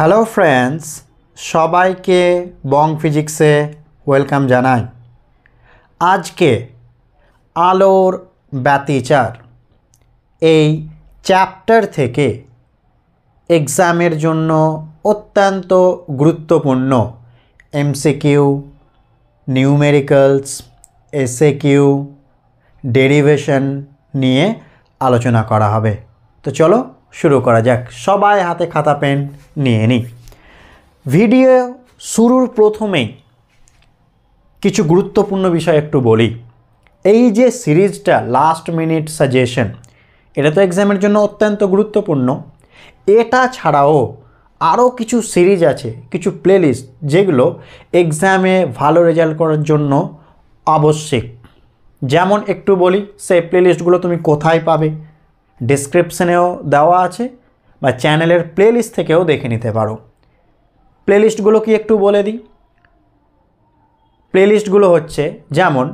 Hello friends, সবাইকে বং ফিজিক্সে welcome জানাই। আজকে আলোর ব্যতিচার এই চ্যাপ্টার থেকে এক্সামের জন্য অত্যন্ত গুরুত্বপূর্ণ এমসিকিউ, নিউমেরিক্যালস, এসএকিউ, ডেরিভেশন নিয়ে আলোচনা করা হবে। তো চলো শুরু করা যাক। সবাই হাতে খাতা পেন নিয়ে নিই। ভিডিও শুরুর প্রথমেই কিছু গুরুত্বপূর্ণ বিষয় একটু বলি। এই যে সিরিজটা লাস্ট মিনিট সাজেশন, এটা তো এক্সামের জন্য অত্যন্ত গুরুত্বপূর্ণ। এটা ছাড়াও আরও কিছু সিরিজ আছে, কিছু প্লেলিস্ট, যেগুলো এক্সামে ভালো রেজাল্ট করার জন্য আবশ্যিক। যেমন একটু বলি, সেই প্লেলিস্টগুলো তুমি কোথায় পাবে? ডেসক্রিপশনেও দেওয়া আছে বা চ্যানেলের প্লেলিস্ট থেকেও দেখে নিতে পারো। প্লেলিস্টগুলো কি একটু বলে দিই। প্লেলিস্টগুলো হচ্ছে যেমন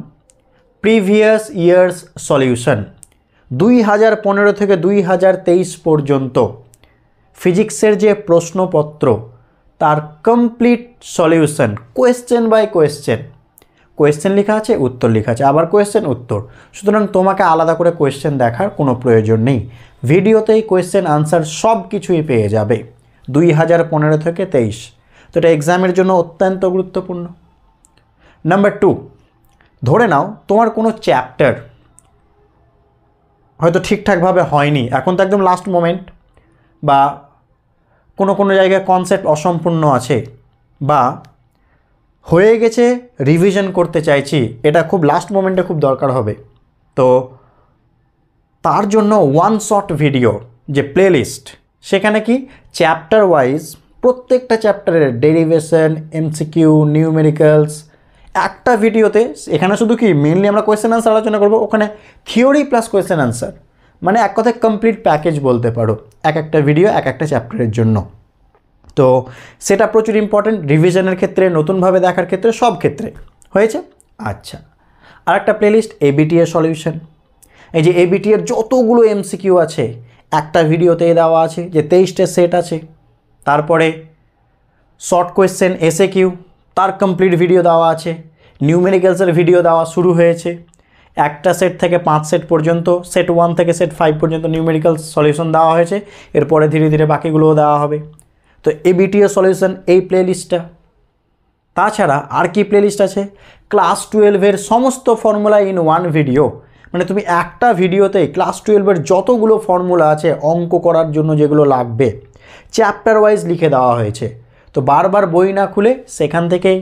প্রিভিয়াস ইয়ার্স সলিউশন 2015 থেকে 2023 পর্যন্ত ফিজিক্সের যে প্রশ্নপত্র তার complete solution, question by question. Question লেখা আছে, উত্তর লেখা আছে, আবার কোয়েশ্চেন উত্তর। সুতরাং তোমাকে আলাদা করে কোয়েশ্চেন দেখার কোনো প্রয়োজন নেই। ভিডিওতেই কোয়েশ্চেন আনসার সব কিছুই পেয়ে যাবে 2015 থেকে 23। তো এটা এক্সামের জন্য অত্যন্ত গুরুত্বপূর্ণ। নাম্বার 2, ধরে নাও তোমার কোনো চ্যাপ্টার হয়তো ঠিকঠাকভাবে হয়নি, এখন তো একদম লাস্ট মোমেন্ট, বা কোনো জায়গায় কনসেপ্ট অসম্পূর্ণ আছে, বা হয়ে গেছে রিভিশন করতে চাইছি, এটা খুব লাস্ট মোমেন্টে খুব দরকার হবে। তো তার জন্য ওয়ান শট ভিডিও যে প্লেলিস্ট, সেখানে কি চ্যাপ্টার ওয়াইজ প্রত্যেকটা চ্যাপ্টারের ডেরিভেশন, এমসিকিউ, নিউমেরিক্যালস একটা ভিডিওতে। এখানে শুধু কি মেনলি আমরা কোয়েশ্চেন আনসার আলোচনা করব, ওখানে থিওরি প্লাস কোয়েশ্চেন আনসার, মানে এক কথায় কমপ্লিট প্যাকেজ বলতে পারো, এক একটা ভিডিও এক একটা চ্যাপ্টারের জন্য। তো সেটা প্রচুর ইম্পর্টেন্ট রিভিশনের ক্ষেত্রে, নতুনভাবে দেখার ক্ষেত্রে, সব ক্ষেত্রে হয়েছে। আচ্ছা, আর একটা প্লেলিস্ট এবিটিএ সলিউশন। এই যে এবিটি এর যতগুলো এমসিকিউ আছে একটা ভিডিওতেই দেওয়া আছে, যে 23টা সেট আছে। তারপরে শর্ট কোয়েশ্চেন এসএকিউ, তার কমপ্লিট ভিডিও দেওয়া আছে। নিউমেরিক্যালসের ভিডিও দেওয়া শুরু হয়েছে, একটা সেট থেকে 5 সেট পর্যন্ত, সেট 1 থেকে সেট 5 পর্যন্ত নিউমেরিক্যালস সলিউশন দেওয়া হয়েছে। এরপরে ধীরে ধীরে বাকিগুলোও দেওয়া হবে। তো এবিটিএ সলিউশন এই প্লেলিস্টটা। তাছাড়া আর কি প্লেলিস্ট আছে? ক্লাস 12-এর সমস্ত ফর্মুলা ইন ওয়ান ভিডিও, মানে তুমি একটা ভিডিওতেই ক্লাস 12-এর যতগুলো ফর্মুলা আছে অঙ্ক করার জন্য যেগুলো লাগবে চ্যাপ্টার ওয়াইজ লিখে দেওয়া হয়েছে। তো বারবার বই না খুলে সেখান থেকেই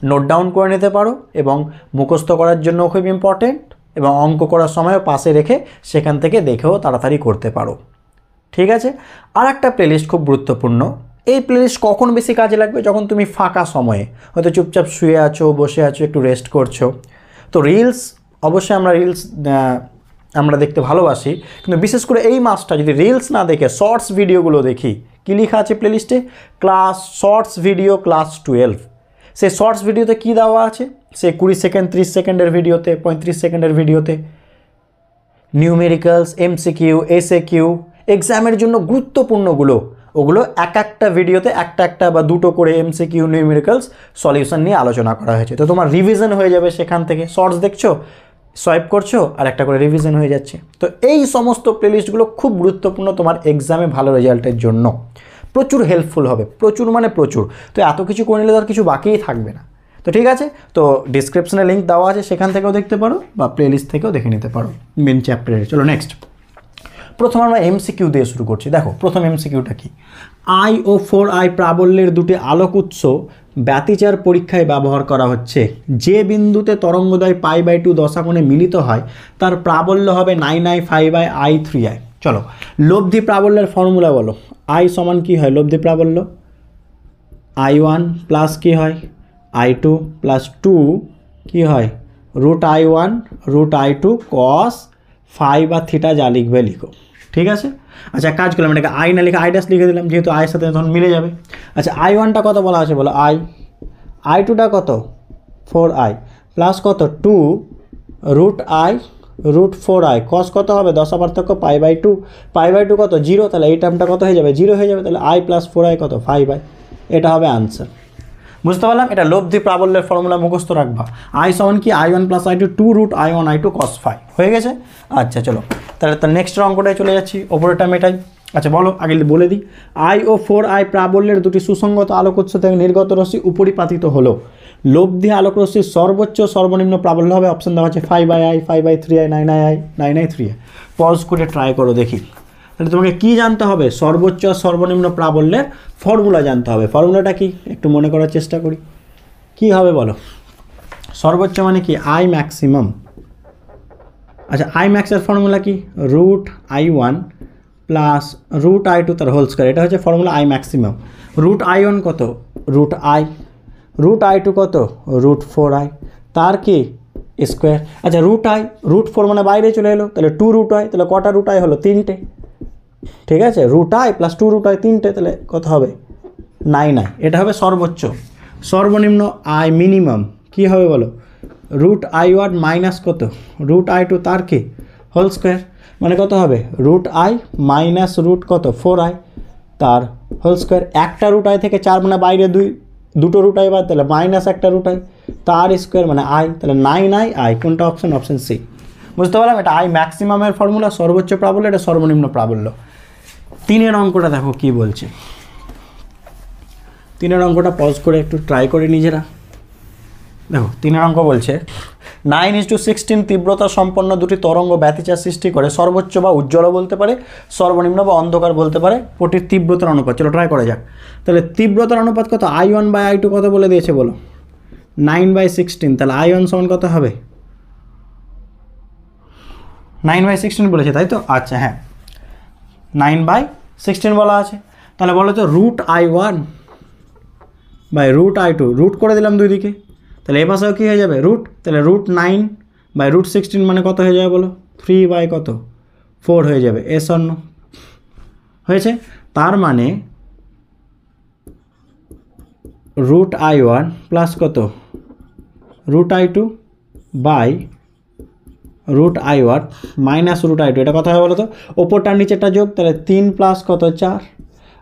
নোট ডাউন করে নিতে পারো, এবং মুখস্থ করার জন্য খুব ইম্পর্টেন্ট, এবং অঙ্ক করার সময়ও পাশে রেখে সেখান থেকে দেখেও তাড়াতাড়ি করতে পারো। ঠিক আছে। আর একটা প্লেলিস্ট খুব গুরুত্বপূর্ণ। এই প্লেলিস্ট কখন বেশি কাজে লাগবে? যখন তুমি ফাঁকা সময়ে হয়তো চুপচাপ শুয়ে আছো, বসে আছো, একটু রেস্ট করছো। তো রিলস, অবশ্যই আমরা রিলস আমরা দেখতে ভালোবাসি, কিন্তু বিশেষ করে এই মাসটা যদি রিলস না দেখে শর্টস ভিডিওগুলো দেখি। কী লেখা আছে প্লেলিস্টে? Class shorts video class 12। সেই শর্টস ভিডিওতে কী দেওয়া আছে? সে 20 সেকেন্ড, 30 সেকেন্ডের ভিডিওতে, 35 সেকেন্ডের ভিডিওতে নিউমেরিক্যালস, এমসিকিউ, এসএকিউ, এক্সামের জন্য গুরুত্বপূর্ণগুলো, ওগুলো এক একটা ভিডিওতে একটা বা দুটো করে এমসিকিউ, নিউমেরিক্যালস সলিউশন নিয়ে আলোচনা করা হয়েছে। তো তোমার রিভিশন হয়ে যাবে সেখান থেকে। শর্টস দেখছো, সোয়াইপ করছো, আর একটা করে রিভিশন হয়ে যাচ্ছে। তো এই সমস্ত প্লেলিস্টগুলো খুব গুরুত্বপূর্ণ তোমার এক্সামে ভালো রেজাল্টের জন্য, প্রচুর হেল্পফুল হবে, প্রচুর মানে প্রচুর। তো এত কিছু করে নিলে তার কিছু বাকিই থাকবে না। তো ঠিক আছে, তো ডিসক্রিপশনে লিঙ্ক দেওয়া আছে, সেখান থেকেও দেখতে পারো বা প্লেলিস্ট থেকেও দেখে নিতে পারো মেন চ্যাপ্টারে। চলো নেক্সট। প্রথম আমরা এমসিকিউ দিয়ে শুরু করছি। দেখো প্রথম এমসিকিউটা কি? আই ও 4i প্রাবল্যের দুটি আলোক উৎস ব্যতিচার পরীক্ষায় ব্যবহার করা হচ্ছে। যে বিন্দুতে তরঙ্গদয় π/2 দশাকোণে মিলিত হয় তার প্রাবল্য হবে 9i5i3i। চলো লব্ধি প্রাবল্যের ফর্মুলা বলো। আই সমান কি হয় লব্ধি প্রাবল্য? i1 প্লাস কি হয় i2 প্লাস 2 কি হয় √i1 √i2 cos ফাই বা থিটা যা লিখবে লিখো। ঠিক আছে। আচ্ছা কাজ করলাম, এটাকে আই না লিখে আই ড্যাশ লিখে দিলাম, যেহেতু আয়ের সাথে তখন মিলে যাবে। আচ্ছা i1টা কত বলা আছে বলো? i2টা কত? 4i প্লাস কত 2 √i √4i cos কত হবে 10 পার্থক্য π/2, π/2 কত 0, তাহলে এই টার্মটা কত হয়ে যাবে 0 হয়ে যাবে, তাহলে i + 4i কত 5i, এটা হবে আনসার। বুঝতে পারলাম? এটা লব্ধি প্রাবল্যের ফর্মুলা মুখস্থ রাখবা। i সমান কি i1 + i2 2√i1 i2 cos phi হয়ে গেছে। আচ্ছা চলো তাহলে নেক্সট অঙ্কটায় চলে যাচ্ছি, ওপরেরটা মেটাই। আচ্ছা বলো, আগে বলে দিই, i ও 4i প্রাবল্যের দুটি সুসংগত আলোক উৎস থেকে নির্গত রশ্মি উপরিপাতিত হলো, লব্ধি আলোক রশ্মির সর্বোচ্চ সর্বনিম্ন প্রাবল্য হবে, অপশন দেওয়া আছে 5i, 5/3i, 9i, 9i3i। Pause করে ট্রাই করো দেখি। তাহলে তোমাকে কি জানতে হবে? সর্বোচ্চ সর্বনিম্ন প্রাবল্যের ফর্মুলা জানতে হবে। ফর্মুলাটা কি একটু মনে করার চেষ্টা করি, কি হবে বলো? সর্বোচ্চ মানে কি i ম্যাক্সিমাম। আচ্ছা i ম্যাক্সের ফর্মুলা কি √i1 প্লাস √i2 তার হোল স্কয়ার, এটা হচ্ছে ফর্মুলা i ম্যাক্সিমাম। √i1 কত √i, √i2 কত √4i, তার কি স্কোয়ার। আচ্ছা √i √4 মানে বাইরে চলে এলো, তাহলে 2√i, তাহলে কটা √i হলো 3টে, ঠিক আছে, √i + 2√i 3টে, তাহলে কত হবে 9i, এটা হবে সর্বোচ্চ। সর্বনিম্ন i মিনিমাম কি হবে বলো? √i1 মাইনাস কত √i2 তার কি হোল স্কোয়ার, মানে কত হবে √i মাইনাস কত 4i তার হোল স্কোয়ার। একটা √i থেকে 4 মানে বাইরে দুটো √i বাদ, তাহলে মাইনাস একটা √i তার স্কোয়ার মানে i, তাহলে 9i, কোনটা অপশন? Option C. বুঝতে পারলাম? এটা i ম্যাক্সিমামের ফর্মুলা, সর্বোচ্চ প্রাবল্য, এটা সর্বনিম্ন প্রাবল্য। 3এর অঙ্কটা দেখো কি বলছে। 3এর অঙ্কটা পজ করে একটু ট্রাই করে নিজেরা দেখো। 3এর অঙ্ক বলছে 9:16 তীব্রতা সম্পন্ন দুটি তরঙ্গ ব্যতিচার সৃষ্টি করে, সর্বোচ্চ বা উজ্জ্বল বলতে পারে, সর্বনিম্ন বা অন্ধকার বলতে পারে, পটির তীব্রতার অনুপাত। চলো ট্রাই করা যাক। তাহলে তীব্রতার অনুপাত কত? i1/i2 কত বলে দিয়েছে বলো? 9/16, তাহলে i1 সমান কত হবে? 9/16 বলেছে তাই তো? আচ্ছা হ্যাঁ 9/16 বলা আছে। তাহলে বলো তো √i1/√i2, রুট করে দিলাম দুই দিকে, তাহলে এ পাশেও কী হয়ে যাবে রুট, তাহলে √9/√16 মানে কত হয়ে যাবে বলো? 3/4 হয়ে যাবে, এস অন্য হয়েছে। তার মানে √i1 প্লাস কত √i2 by √i1 minus √i2, এটা কথা হবে বলো তো? ওপরটা নিচেরটা যোগ, তাহলে 3 প্লাস কত 4,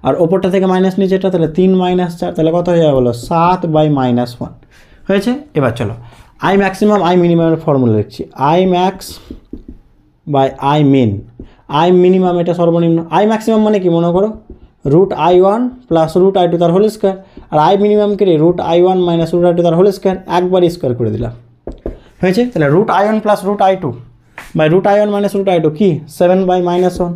আর ওপরটা থেকে মাইনাস নিচেরটা, তাহলে 3 - 4, তাহলে কত হয়ে যাবে বলো? 7/-1 হয়েছে। এবার চলো i ম্যাক্সিমাম i মিনিমামের ফর্মুলা লিখছি, i max/i min। i minimum এটা সর্বনিম্ন, i ম্যাক্সিমাম মানে কি মনে করো √i1 প্লাস √i2 তার হোল স্কোয়ার, আর i মিনিমাম কি √i1 মাইনাস √i2 তার হোল স্কোয়ার, একবার স্কোয়ার করে দিলাম হয়েছে। তাহলে √i1 plus √i2/√i1 minus √i2 কি 7/-1,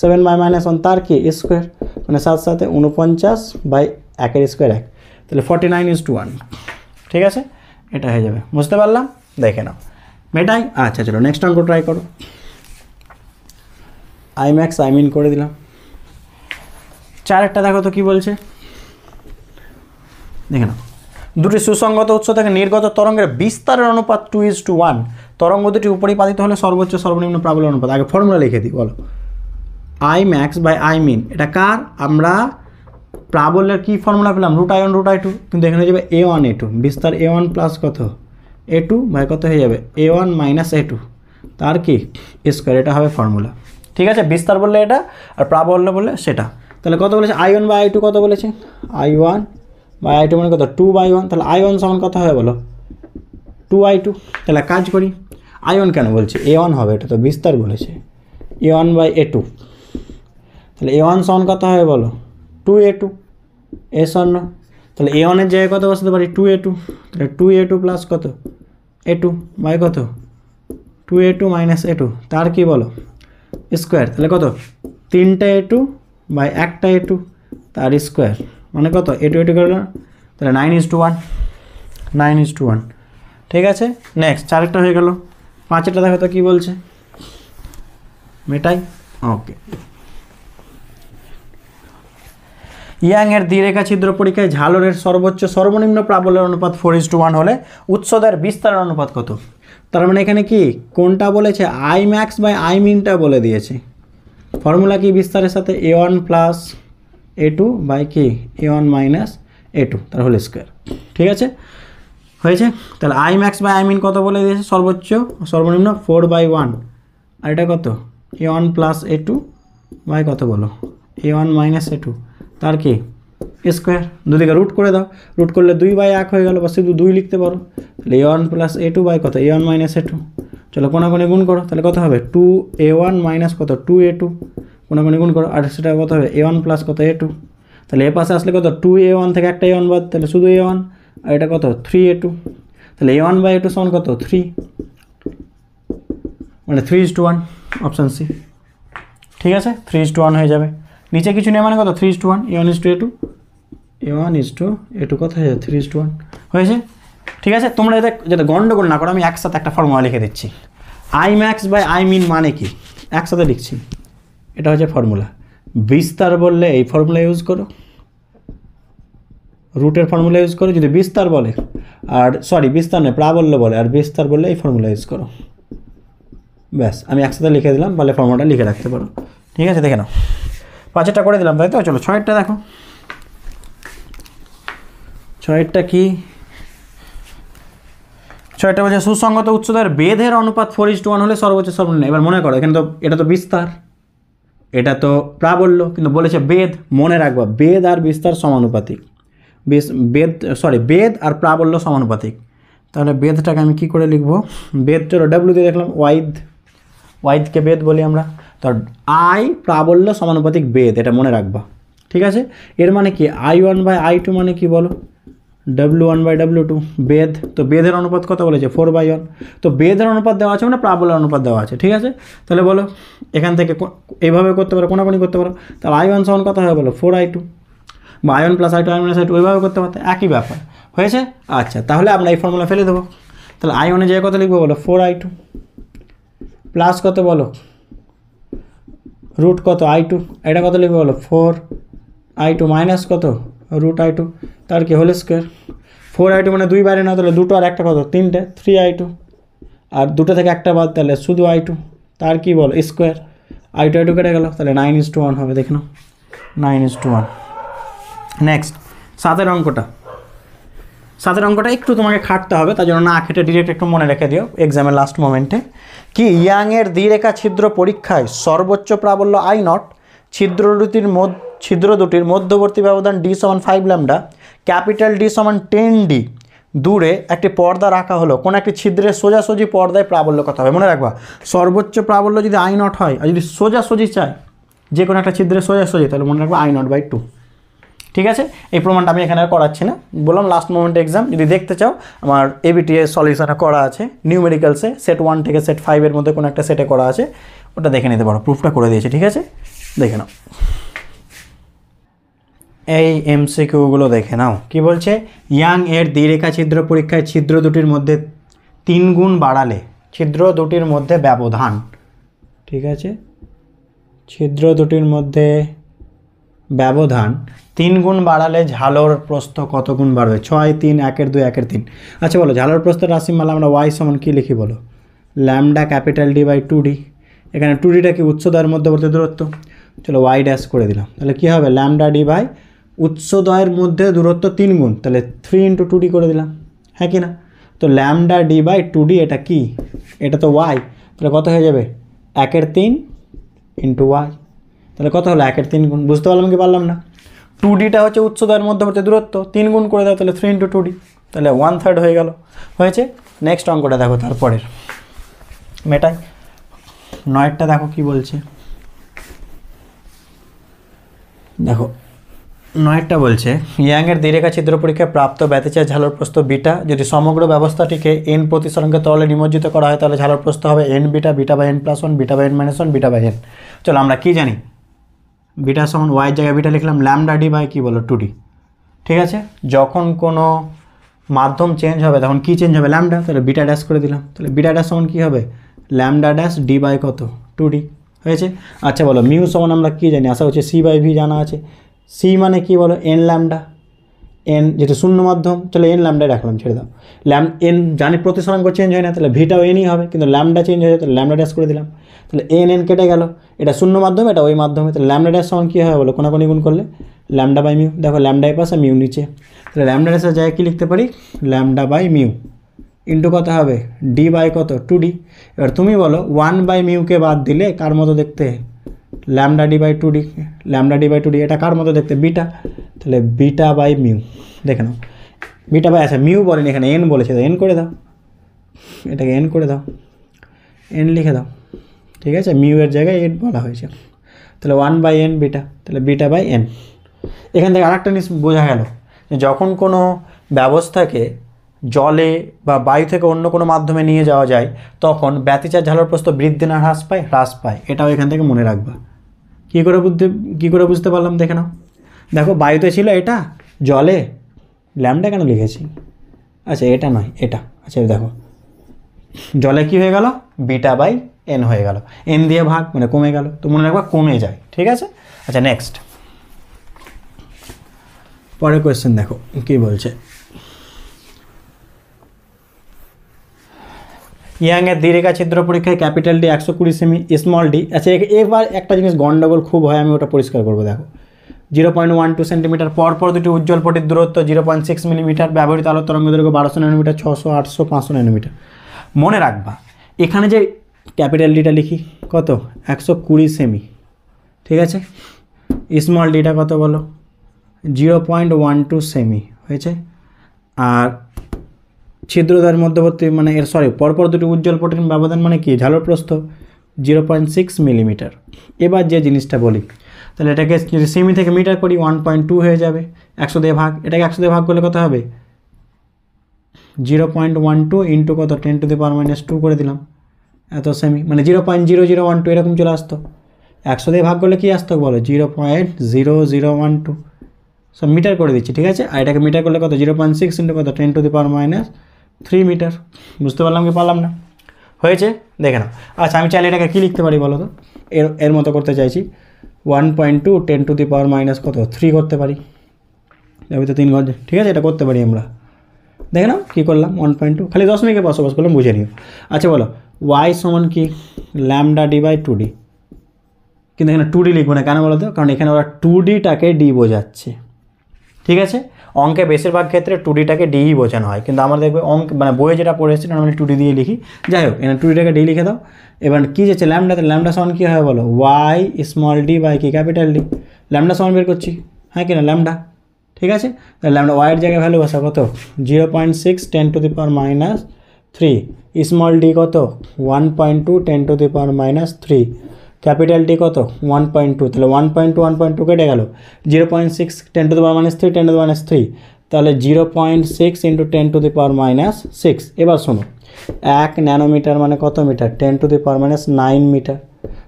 7/-1 তার কি স্কোয়ার, মানে 7 7 49/1 স্কোয়ার 1, তাহলে 49:1, ঠিক আছে, এটা হয়ে যাবে। বুঝতে পারলাম? দেখে নাও মেটাই। আচ্ছা চলো নেক্সট অঙ্ক ট্রাই করো। i max i min করে দিলাম। 4একটা দেখো তো কি বলছে, দেখে নাও। দুটি সুসংগত উৎস থেকে নির্গত তরঙ্গের বিস্তারের অনুপাত 2:1, তরঙ্গ দুটি উপরিপাতিত হলে সর্বোচ্চ সর্বনিম্ন প্রাবল্য অনুপাত। আগে ফর্মুলা লিখে দিই বলো, i max/i min, এটা কার? আমরা প্রাবল্যের কি ফর্মুলা পেলাম? √i1 √i2, কিন্তু এখানে হয়ে যাবে a1 a2, বিস্তার a1 প্লাস কত a2 বাই কত হয়ে যাবে a1 মাইনাস a2 তার কি স্কোয়ার, এটা হবে ফর্মুলা। ঠিক আছে, বিস্তার বললে এটা, আর প্রাবল্য বললে সেটা। তাহলে কত বলেছে? i1/i2 কত বলেছে? i1/i2 মানে কত 2/1, তাহলে i1 সমান কত হবে বলো 2i2। তাহলে কাজ করি, i1 কেন বলছে? a1 হবে, এটা তো বিস্তার বলেছে, a1/a2, তাহলে a1 সমান কত হবে বলো 2a2, এস অন্য, তাহলে a1 এর জায়গায় কত বসাতে পারি 2a2, তাহলে 2a2 প্লাস কত a2 বাই কত 2a2 মাইনাস a2 তার কি বলো স্কোয়ার, তাহলে কত 3টা a2 বাই 1টা a2 তার স্কোয়ার, মানে কত a2 করলো, তাহলে 9:1, 9:1, ঠিক আছে। নেক্সট 4একটা হয়ে গেল, 5এটা দেখো তো কী বলছে, মেটাই। ওকে, ইয়াংয়ের দ্বিরেখা ছিদ্র পরীক্ষায় ঝালরের সর্বোচ্চ সর্বনিম্ন প্রাবল্যের অনুপাত 4:1 হলে উৎসদের বিস্তারের অনুপাত কত? তার মানে এখানে কি কোনটা বলেছে? i max/i minটা বলে দিয়েছে। ফর্মুলা কি বিস্তারের সাথে a1 প্লাস a2 বাই কি a1 মাইনাস a2 তার হোল স্কোয়ার, ঠিক আছে। হয়েছে। তাহলে I max by I min কত বলে দিয়েছে, সর্বোচ্চ সর্বনিম্ন 4/1, আর এটা কত a1 প্লাস a2 বাই কত বলো a1 মাইনাস a2, তার কি স্কোয়ার, দুদিকে রুট করে দাও, রুট করলে 2/1 হয়ে গেল, বা শুধু 2 লিখতে পারো। তাহলে a1 প্লাস a2 বাই কত a1 মাইনাস a2, চলো কোনাকুনি গুণ করো, তাহলে কত হবে 2a1 মাইনাস কত 2a2, কোনাকুনি গুণ করো, আর সেটা কত হবে a1 প্লাস কত a2, তাহলে এ পাশে আসলে কত 2a1 থেকে একটা a1 বাদ, তাহলে শুধু a1, আর এটা কত 3a2, তাহলে a1 বাই a2 সমান কত 3, মানে 3:1, অপশান সি। ঠিক আছে, 3:1 হয়ে যাবে, নিচে কিছু নেই মানে কত 3:1, a1:a2, a1:a2 কত হয়ে যাবে 3:1 হয়েছে। ঠিক আছে, তোমরা যাতে গন্ডগোল না করো আমি একসাথে একটা ফর্মুলা লিখে দিচ্ছি। I max by I min মানে কি একসাথে লিখছি, এটা হচ্ছে ফর্মুলা। বিস্তার বললে এই ফর্মুলা ইউজ করো, রুটের ফর্মুলা ইউজ করো, যদি বিস্তার বলে আর সরি বিস্তার নয় প্রাবল্য বলে আর বিস্তার বললে এই ফর্মুলা ইউজ করো, ব্যাস আমি একসাথে লিখে দিলাম, বলে ফর্মুলাটা লিখে রাখতে পারো। ঠিক আছে, দেখে নাও 5টা করে দিলাম তাই তো, চলো 6টা দেখো, 6টা কি, 6টা বলছে সুসংগত উচ্চতার বেধের অনুপাত 4:1 হলে সর্বোচ্চ সর্বনিম্ন। এবার মনে করো এখানে তো এটা তো বিস্তার, এটা তো প্রাবল্য, কিন্তু বলেছে বেদ, মনে রাখবা বেদ আর বিস্তার সমানুপাতিক, বেদ আর প্রাবল্য সমানুপাতিক। তাহলে বেদটাকে আমি কি করে লিখবো, বেদ চলো ডাব্লিউ দিয়ে দেখলাম, ওয়াইদকে বেদ বলি আমরা, তো আই প্রাবল্য সমানুপাতিক বেদ, এটা মনে রাখবা। ঠিক আছে, এর মানে কি I1 বাই I2 মানে কি বলো W1 বাই W2 বেদ, তো বেদের অনুপাত কত বলেছে 4/1, তো বেদের অনুপাত দেওয়া আছে মানে প্রাবল্যের অনুপাত দেওয়া আছে। ঠিক আছে, তাহলে বলো এখান থেকে এইভাবে করতে পারো, কোনাকুনি করতে পারো, তাহলে I1 সমান কত হবে বলো 4I2, বা I1 plus I2 I1 I2 ওইভাবে করতে পারতে, একই ব্যাপার হয়েছে। আচ্ছা, তাহলে আমরা এই ফর্মুলা ফেলে দেবো, তাহলে I1 এ জায়গায় কত লিখবো বলো 4I2 প্লাস কত বলো রুট কত I2, এটা কত লিখবো বলো 4I2 মাইনাস কত রুট I2, তার কি হোল স্কোয়ার, 4I2 মানে 2 বাইরে না, তাহলে 2টো আর একটা কত 3টে 3I2, আর 2টো থেকে একটা বাদ, তাহলে শুধু I2, তার কি বলো স্কোয়ার, I2 কেটে গেল, তাহলে 9:1 হবে, দেখে নাও 9:1। নেক্সট 7এর অঙ্কটা একটু তোমাকে খাটতে হবে, তার জন্য না খেটে ডিরেক্ট একটু মনে রেখে দিও এক্সামের লাস্ট মোমেন্টে। কি ইয়াংয়ের দ্বিরেখা ছিদ্র পরীক্ষায় সর্বোচ্চ প্রাবল্য I0, ছিদ্র দুটির মধ্যবর্তী ব্যবধান d = 5 lambda, capital D = 10D দূরে একটি পর্দা রাখা হলো, কোন একটি ছিদ্রের সোজাসুজি পর্দায় প্রাবল্য কত হবে। মনে রাখবা সর্বোচ্চ প্রাবল্য যদি I0 হয়, আর যদি সোজাসুজি চাই যে কোনো একটা ছিদ্রের সোজাসুজি, তাহলে মনে রাখবা I0/2। ঠিক আছে, এই প্রমাণটা আমি এখানে আর করাচ্ছি না, বললাম লাস্ট মোমেন্ট এক্সাম, যদি দেখতে চাও আমার ABTS সলিউশনে করা আছে নিউমেরিক্যালসে, সেট 1 থেকে সেট 5 এর মধ্যে কোনো একটা সেটে করা আছে, ওটা দেখে নিতে পারো, প্রুফটা করে দিয়েছে। ঠিক আছে, দেখে নাও এই MCQগুলো দেখে নাও। কি বলছে, ইয়াং এর দ্বিরেখা ছিদ্র পরীক্ষায় ছিদ্র দুটির মধ্যে 3 গুণ বাড়ালে, ছিদ্র দুটির মধ্যে ব্যবধান, ঠিক আছে ছিদ্র দুটির মধ্যে ব্যবধান 3 গুণ বাড়ালে ঝালর প্রস্থ কত গুণ বাড়বে, 6 3 1 2 1 3। আচ্ছা বলো ঝালর প্রস্থের রাশিমালা আমরা y সমান কী লিখি বলো, ল্যামডা ক্যাপিটাল D/2D, এখানে 2Dটা কি উচ্চদ্বয়ের মধ্যবর্তী দূরত্ব, চলো y ড্যাশ করে দিলাম, তাহলে কী হবে ল্যামডা D বাই উচ্চদ্বয়ের মধ্যে দূরত্ব 3 গুণ, তাহলে 3 × 2D করে দিলাম, হ্যাঁ কি না, তো ল্যামডা D/2D এটা কি, এটা তো y, তাহলে কত হয়ে যাবে 1/3 × y, তাহলে কত হলো 1/3 গুণ, বুঝতে পারলাম কি পারলাম না। 2Dটা হচ্ছে উচ্চদ্বয়ের মধ্যবর্তী দূরত্ব, 3 গুণ করে দাও, তাহলে 3 × 2D, তাহলে 1/3 হয়ে গেল, হয়েছে। নেক্সট অঙ্কটা দেখো, তারপরের মেটাই 9টা দেখো কি বলছে, দেখো 9টা বলছে ইয়াংয়ের দ্বিরেখা ছিদ্র পরীক্ষায় প্রাপ্ত ব্যতিচার ঝালর প্রস্থ বিটা, যদি সমগ্র ব্যবস্থাটিকে n প্রতিসরাঙ্কের তলে নিমজ্জিত করা হয় তাহলে ঝালর প্রস্থ হবে n beta, β/n+1, β/n-1, β/n। চলো আমরা কি জানি, বিটা সমান y জায়গায় বিটা লিখলাম, ল্যামডা D বাই কি বলো 2D। ঠিক আছে, যখন কোনো মাধ্যম চেঞ্জ হবে তখন কি চেঞ্জ হবে ল্যামডা, তাহলে বিটা ড্যাশ করে দিলাম, তাহলে বিটা ড্যাশ সমান কী হবে ল্যামডা ড্যাশ D বাই কত 2D হয়েছে। আচ্ছা বলো মিউ সমান আমরা কী জানি, আশা হচ্ছে C/V জানা আছে, C মানে কি বলো n ল্যামডা, এন যেটা শূন্য মাধ্যম, তাহলে এন ল্যামডায় রাখলাম, ছেড়ে দাও। এন জানি প্রতিসরাঙ্ক চেঞ্জ হয় না, তাহলে ভিটাও এনই হবে, কিন্তু ল্যামডা চেঞ্জ হয়ে যায়, তাহলে ল্যামডা ড্যাশ করে দিলাম। তাহলে এন কেটে গেল, এটা শূন্য মাধ্যমে, এটা ওই মাধ্যমে, তাহলে ল্যামডা ড্যাশ সমান কী হয় বলো, কোনাকুনি গুণ করলে ল্যামডা বাই মিউ। দেখো ল্যামডা এই পাশে মিউ নিচে, তাহলে ল্যামডা ড্যাশের জায়গায় কী লিখতে পারি, ল্যামডা বাই মিউ ইন্টু কত হবে, ডি বাই কত 2d। এবার তুমি বলো 1 বাই মিউকে বাদ দিলে কার মতো দেখতে, lambda D by 2d, lambda D by 2d, এটা কার মতো দেখতে, বিটা, তাহলে বিটা বাই মিউ। দেখে নাও বিটা বাই, আচ্ছা মিউ বলেন এখানে, এন বলেছে, এন করে দাও, এটাকে এন করে দাও, এন লিখে দাও, ঠিক আছে, মিউ এর জায়গায় এন বলা হয়েছে, তাহলে 1 বাই এন বিটা, তাহলে বিটা বাই এন। এখান থেকে আরেকটা জিনিস বোঝা গেল যে যখন কোনো ব্যবস্থাকে জলে বা বায়ু থেকে অন্য কোনো মাধ্যমে নিয়ে যাওয়া যায়, তখন ব্যতিচার ঝালর প্রস্থ বৃদ্ধি না হ্রাস পায়, হ্রাস পায়, এটাও এখান থেকে মনে রাখবা। কী করে বুঝতে পারলাম, দেখে নাও, দেখো বায়ুতে ছিল এটা, জলে ল্যামডা কেন লিখেছি, আচ্ছা এটা নয় এটা, আচ্ছা দেখো জলে কি হয়ে গেল, বিটা বাই এন হয়ে গেল, এন দিয়ে ভাগ মানে কমে গেল, তো মনে রাখবা কমে যায়, ঠিক আছে। আচ্ছা নেক্সট, পরের কোয়েশ্চেন দেখো কী বলছে, ইয়াংয়ের দ্বিরেখা ছিদ্র পরীক্ষায় capital D 120 semi, small D, আচ্ছা এবার একটা জিনিস গন্ডগোল খুব হয়, আমি ওটা পরিষ্কার করবো। দেখো 0.12 সেন্টিমিটার, পরপর দুটি উজ্জ্বল পটির দূরত্ব 0.6 মিলিমিটার, ব্যবহৃত আলোর তরঙ্গ দৈর্ঘ্য 1200 ন্যানোমিটার, 600, 800, 500 ন্যানোমিটার। মনে রাখবা এখানে যে ক্যাপিটাল ডিটা লিখি কত, 120 সেমি, ঠিক আছে, স্মল ডিটা কত বলো, 0.12 সেমি হয়েছে, আর ছিদ্রদ্বয়ের মধ্যবর্তী মানে এর পরপর দুটি উজ্জ্বল পটির ব্যবধান মানে কি, ঝালর প্রস্থ 0.6 মিলিমিটার। এবার যে জিনিসটা বলি, তাহলে এটাকে যদি সেমি থেকে মিটার করি 1.2 হয়ে যাবে, 100 দিয়ে ভাগ, এটাকে 100 দিয়ে ভাগ করলে কত হবে, 0.12 ইন্টু কত 10⁻⁻2 করে দিলাম, এত সেমি, মানে 0.0012 এরকম চলে আসতো। 100 দিয়ে ভাগ করলে কী আসতো বলো, 0.0012, সব মিটার করে দিচ্ছি, ঠিক আছে। আর এটাকে মিটার করলে কত, 0.6 ইন্টু কত 10⁻³ মিটার। বুঝতে পারলাম কি পারলাম না, হয়েছে, দেখে নাও। আচ্ছা আমি চাইলে এটাকে কী লিখতে পারি বলো তো, এর মতো করতে চাইছি, 1.2 10⁻³ করতে পারি, আমি তো 3 ঘর, ঠিক আছে, এটা করতে পারি আমরা, দেখে নাও কী করলাম, 1.2 খালি দশমিকে বসবাস করলাম, বুঝে নিও। আচ্ছা বলো ওয়াই সমান কি, ল্যামডা ডি বাই 2d, কিন্তু এখানে 2d লিখবো না, কেন বলো তো, কারণ এখানে ওরা 2dটাকে ডি বোঝাচ্ছে, ঠিক আছে। অঙ্কে বেশিরভাগ ক্ষেত্রে 2dটাকে ডিই বোঝানো হয়, কিন্তু আমরা দেখবে অঙ্ক মানে বইয়ে যেটা পড়ে এসেছি নর্মালি 2d দিয়ে লিখি, যাই হোক এখানে 2dটাকে ডি লিখে দাও। এবার কী যাচ্ছে ল্যামডাতে, ল্যামডা সমান কী হয় বলো, ওয়াই স্মল ডি বাই কি ক্যাপিটাল ডি, ল্যামডা সমান বের করছি, হ্যাঁ কিনা ল্যামডা, ঠিক আছে। তাহলে ল্যামডা ওয়াইয়ের জায়গায় ভ্যালু বসা কত, 0.6 10⁻³ স্মল ডি কত 1.2 10⁻³ ক্যাপিটাল ডি কত 1.2, তাহলে 1.2 কেটে গেল, 0.6 10⁻³ 10⁻³, তাহলে 0.6 ইন্টু 10⁻⁶। এবার শোনো 1 ন্যানোমিটার মানে কত মিটার, 10⁻⁹ মিটার,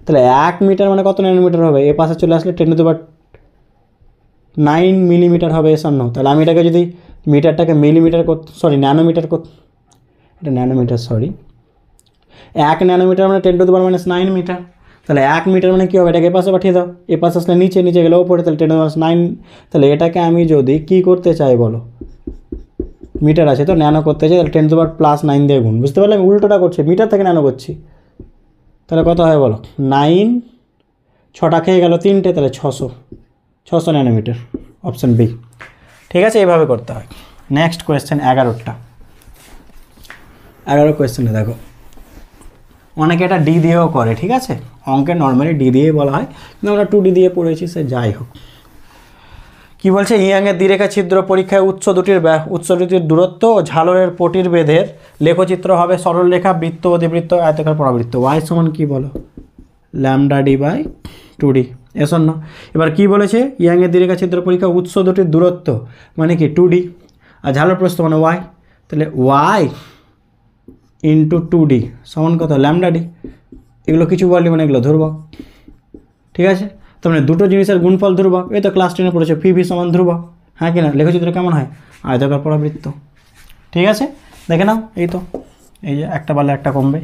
তাহলে 1 মিটার মানে কত ন্যানোমিটার হবে, এ পাশে চলে আসলে 10⁹ মিলিমিটার হবে, এসন্ন। তাহলে আমি এটাকে যদি মিটারটাকে মিলিমিটার ন্যানোমিটার এটা ন্যানোমিটার 1 ন্যানোমিটার মানে 10⁻⁹ মিটার, তাহলে 1 মিটার মানে কী হবে, এটাকে এ পাশে পাঠিয়ে দাও, এ পাশে আসলে নিচে গেলে ওপরে, তাহলে 10⁻⁹, তাহলে এটাকে আমি যদি কী করতে চাই বলো, মিটার আছে তো ন্যানো করতে চাই, তাহলে 10⁻+9 দিয়ে গুণ, বুঝতে পারলে আমি উল্টোটা করছি, মিটার থেকে ন্যানো করছি, তাহলে কত হয় বলো, 9 6টা খেয়ে গেল 3টে, তাহলে 600 ন্যানোমিটার, অপশান বি, ঠিক আছে, এইভাবে করতে হয়। নেক্সট কোয়েশ্চেন 11 কোয়েশ্চেনে দেখো, অনেকে এটা ডি দিয়েও করে, ঠিক আছে, অঙ্কে নর্মালি ডি দিয়েই বলা হয়, কিন্তু আমরা 2d দিয়ে পড়েছি, সে যাই হোক। কী বলছে, ইয়াংয়ের দ্বিরেখা ছিদ্র পরীক্ষায় উৎস দুটির দূরত্ব ও ঝালরের পটির বেধের লেখচিত্র হবে সরলরেখা, বৃত্ত, অধিবৃত্ত, আয়তাকার, পরাবৃত্ত। ওয়াই সমান কী বলো, ল্যামডা ডি বাই 2d, এসন্ন। এবার কী বলেছে, ইয়াংয়ের দ্বিরেখা ছিদ্র পরীক্ষা উৎস দুটির দূরত্ব মানে কি 2d, আর ঝালর প্রস্থ মানে ওয়াই, তাহলে ওয়াই ইন্টু 2d সমান কত, ল্যামডা ডি, এগুলো কিছু বললি মানে এগুলো ধ্রুবক, ঠিক আছে। তার মানে দুটো জিনিসের গুণফল ধ্রুবক, এই তো ক্লাস 10-এ পড়েছে, পি সমান ধ্রুবক, হ্যাঁ কিনা, লেখচিত্র কেমন হয়, আয়তাকার, পরাবৃত্ত, ঠিক আছে, দেখে নাও, এই তো এই যে একটা বাড়লে একটা কমবে,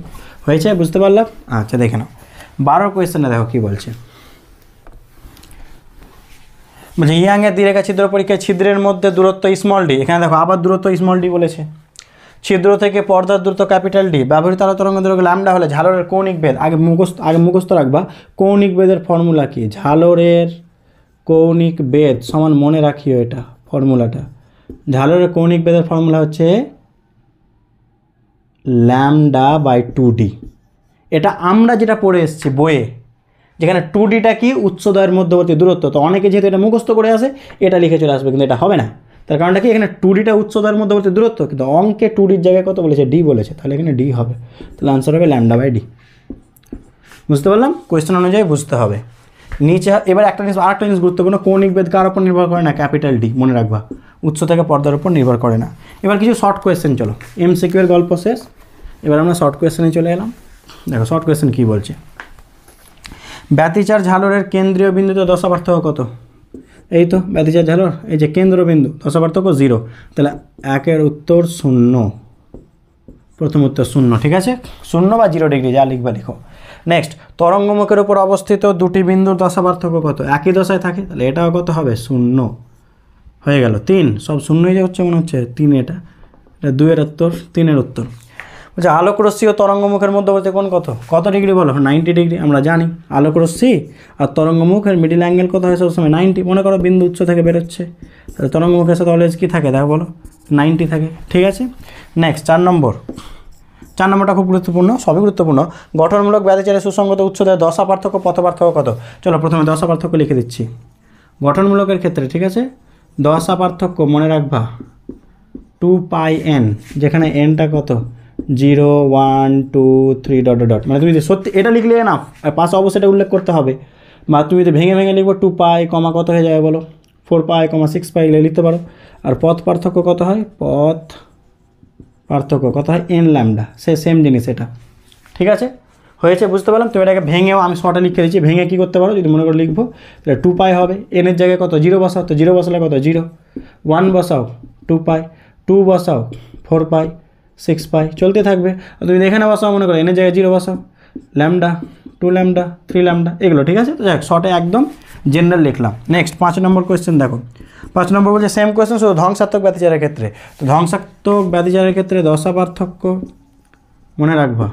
হয়েছে, বুঝতে পারলাম। আচ্ছা দেখে নাও 12 কোয়েশ্চেনে দেখো কী বলছে, বলছে ইয়াংয়ের দ্বিরেখা ছিদ্র পরীক্ষায় ছিদ্রের মধ্যে দূরত্ব স্মল ডি, এখানে দেখো আবার দূরত্ব স্মল ডি বলেছে। ছিদ্র থেকে পর্দার দূরত্ব ক্যাপিটাল ডি, ব্যবহৃত আলো তরঙ্গ দৈর্ঘ্য ল্যামডা হলে ঝালরের কৌণিক বেদ, আগে মুখস্থ রাখবা কৌণিক বেদের ফর্মুলা কি, ঝালরের কৌণিক বেদ সমান মনে রাখিও এটা ফর্মুলাটা, ঝালরের কৌণিক বেদের ফর্মুলা হচ্ছে λ/2d। এটা আমরা যেটা পড়ে এসেছি বইয়ে, যেখানে 2dটা কি উচ্চদ্বয়ের মধ্যবর্তী দূরত্ব, তো অনেকে যেহেতু এটা মুখস্থ করে আসে এটা লিখে চলে আসবে, কিন্তু এটা হবে না। তার কারণটা কি, এখানে 2dটা উচ্চদ্বয়ের মধ্যবর্তী দূরত্ব, কিন্তু অঙ্কে 2dর জায়গায় কত বলেছে, ডি বলেছে, তাহলে এখানে ডি হবে, তাহলে আনসার হবে λ/d। বুঝতে পারলাম, কোয়েশ্চেন অনুযায়ী বুঝতে হবে। নিচে এবার আরেকটা জিনিস গুরুত্বপূর্ণ, কৌণিক বেদ কার উপর নির্ভর করে না, ক্যাপিটাল ডি, মনে রাখবা, উচ্চ থেকে পর্দার উপর নির্ভর করে না। এবার কিছু শর্ট কোয়েশ্চেন, চলো এমসিকিউ এর গল্প শেষ, এবার আমরা শর্ট কোয়েশ্চেনে চলে এলাম। দেখো শর্ট কোয়েশ্চেন কী বলছে, ব্যতিচার ঝালরের কেন্দ্রীয় বিন্দুতে দশা পার্থক্য কত, এই তো ব্যতিচার ঝালর, এই যে কেন্দ্রবিন্দু, দশা পার্থক্য 0, তাহলে 1-এর উত্তর 0, প্রথম উত্তর 0, ঠিক আছে, 0 বা 0 ডিগ্রি যা লিখবা লিখো। নেক্সট, তরঙ্গমুখের উপর অবস্থিত দুটি বিন্দুর দশা পার্থক্য কত, একই দশায় থাকে, তাহলে এটাও কত হবে 0, হয়ে গেল 3, সব 0 যে হচ্ছে মনে হচ্ছে 3, এটা 2-এর উত্তর, 3-এর উত্তর। বলছে আলোকরশ্মি ও তরঙ্গমুখের মধ্যবর্তী কোণ কত ডিগ্রি বলো, 90 ডিগ্রি, আমরা জানি আলোকরশ্মি আর তরঙ্গমুখের মিডিল অ্যাঙ্গেল কত হয় সবসময় 90, মনে করো বিন্দু উচ্চ থেকে বেরোচ্ছে, তাহলে তরঙ্গমুখের সাথে অলওয়েজ কী থাকে দেখো বলো, 90 থাকে, ঠিক আছে। নেক্সট 4 নম্বরটা খুব গুরুত্বপূর্ণ, সবই গুরুত্বপূর্ণ। গঠনমূলক ব্যতিচারে সুসংগত উচ্চতায় দশা পার্থক্য পথ পার্থক্য কত, চলো প্রথমে দশা পার্থক্য লিখে দিচ্ছি গঠনমূলকের ক্ষেত্রে, ঠিক আছে। দশা পার্থক্য মনে রাখবা 2πn, যেখানে nটা কত 0 1 2 3 ... মানে তুমি যদি সত্যি এটা লিখলে না, আর পাশে অবশ্যই এটা উল্লেখ করতে হবে, বা তুমি যদি ভেঙে লিখবো 2π, কত হয়ে যাবে বলো 4π, 6π লিখতে পারো। আর পথ পার্থক্য কত হয়, পথ পার্থক্য কত হয় n ল্যামডা, সেম জিনিস এটা, ঠিক আছে, হয়েছে, বুঝতে পারলাম। তুমি এটাকে ভেঙেও আমি শর্টে লিখে দিচ্ছি, ভেঙে কী করতে পারো যদি মনে করে লিখবো, তাহলে 2π হবে, n-এর জায়গায় কত 0 বসাও, তো 0 বসালে কত 0, 1 বসাও 2π, 2 বসাও 4π, 6π, চলতে থাকবে। তুমি এখানে বসাও, মনে করো n-এর জায়গায় 0 বসাও, ল্যামডা 2 ল্যামডা 3 ল্যামডা, এগুলো ঠিক আছে। তো যাক শর্টে একদম জেনারেল লিখলাম। নেক্সট 5 নম্বর কোয়েশ্চেন দেখো, 5 নম্বর বলছে সেম কোয়েশ্চেন, শুধু ধ্বংসাত্মক ব্যতিচারের ক্ষেত্রে। তো ধ্বংসাত্মক ব্যতিচারের ক্ষেত্রে দশা পার্থক্য মনে রাখবা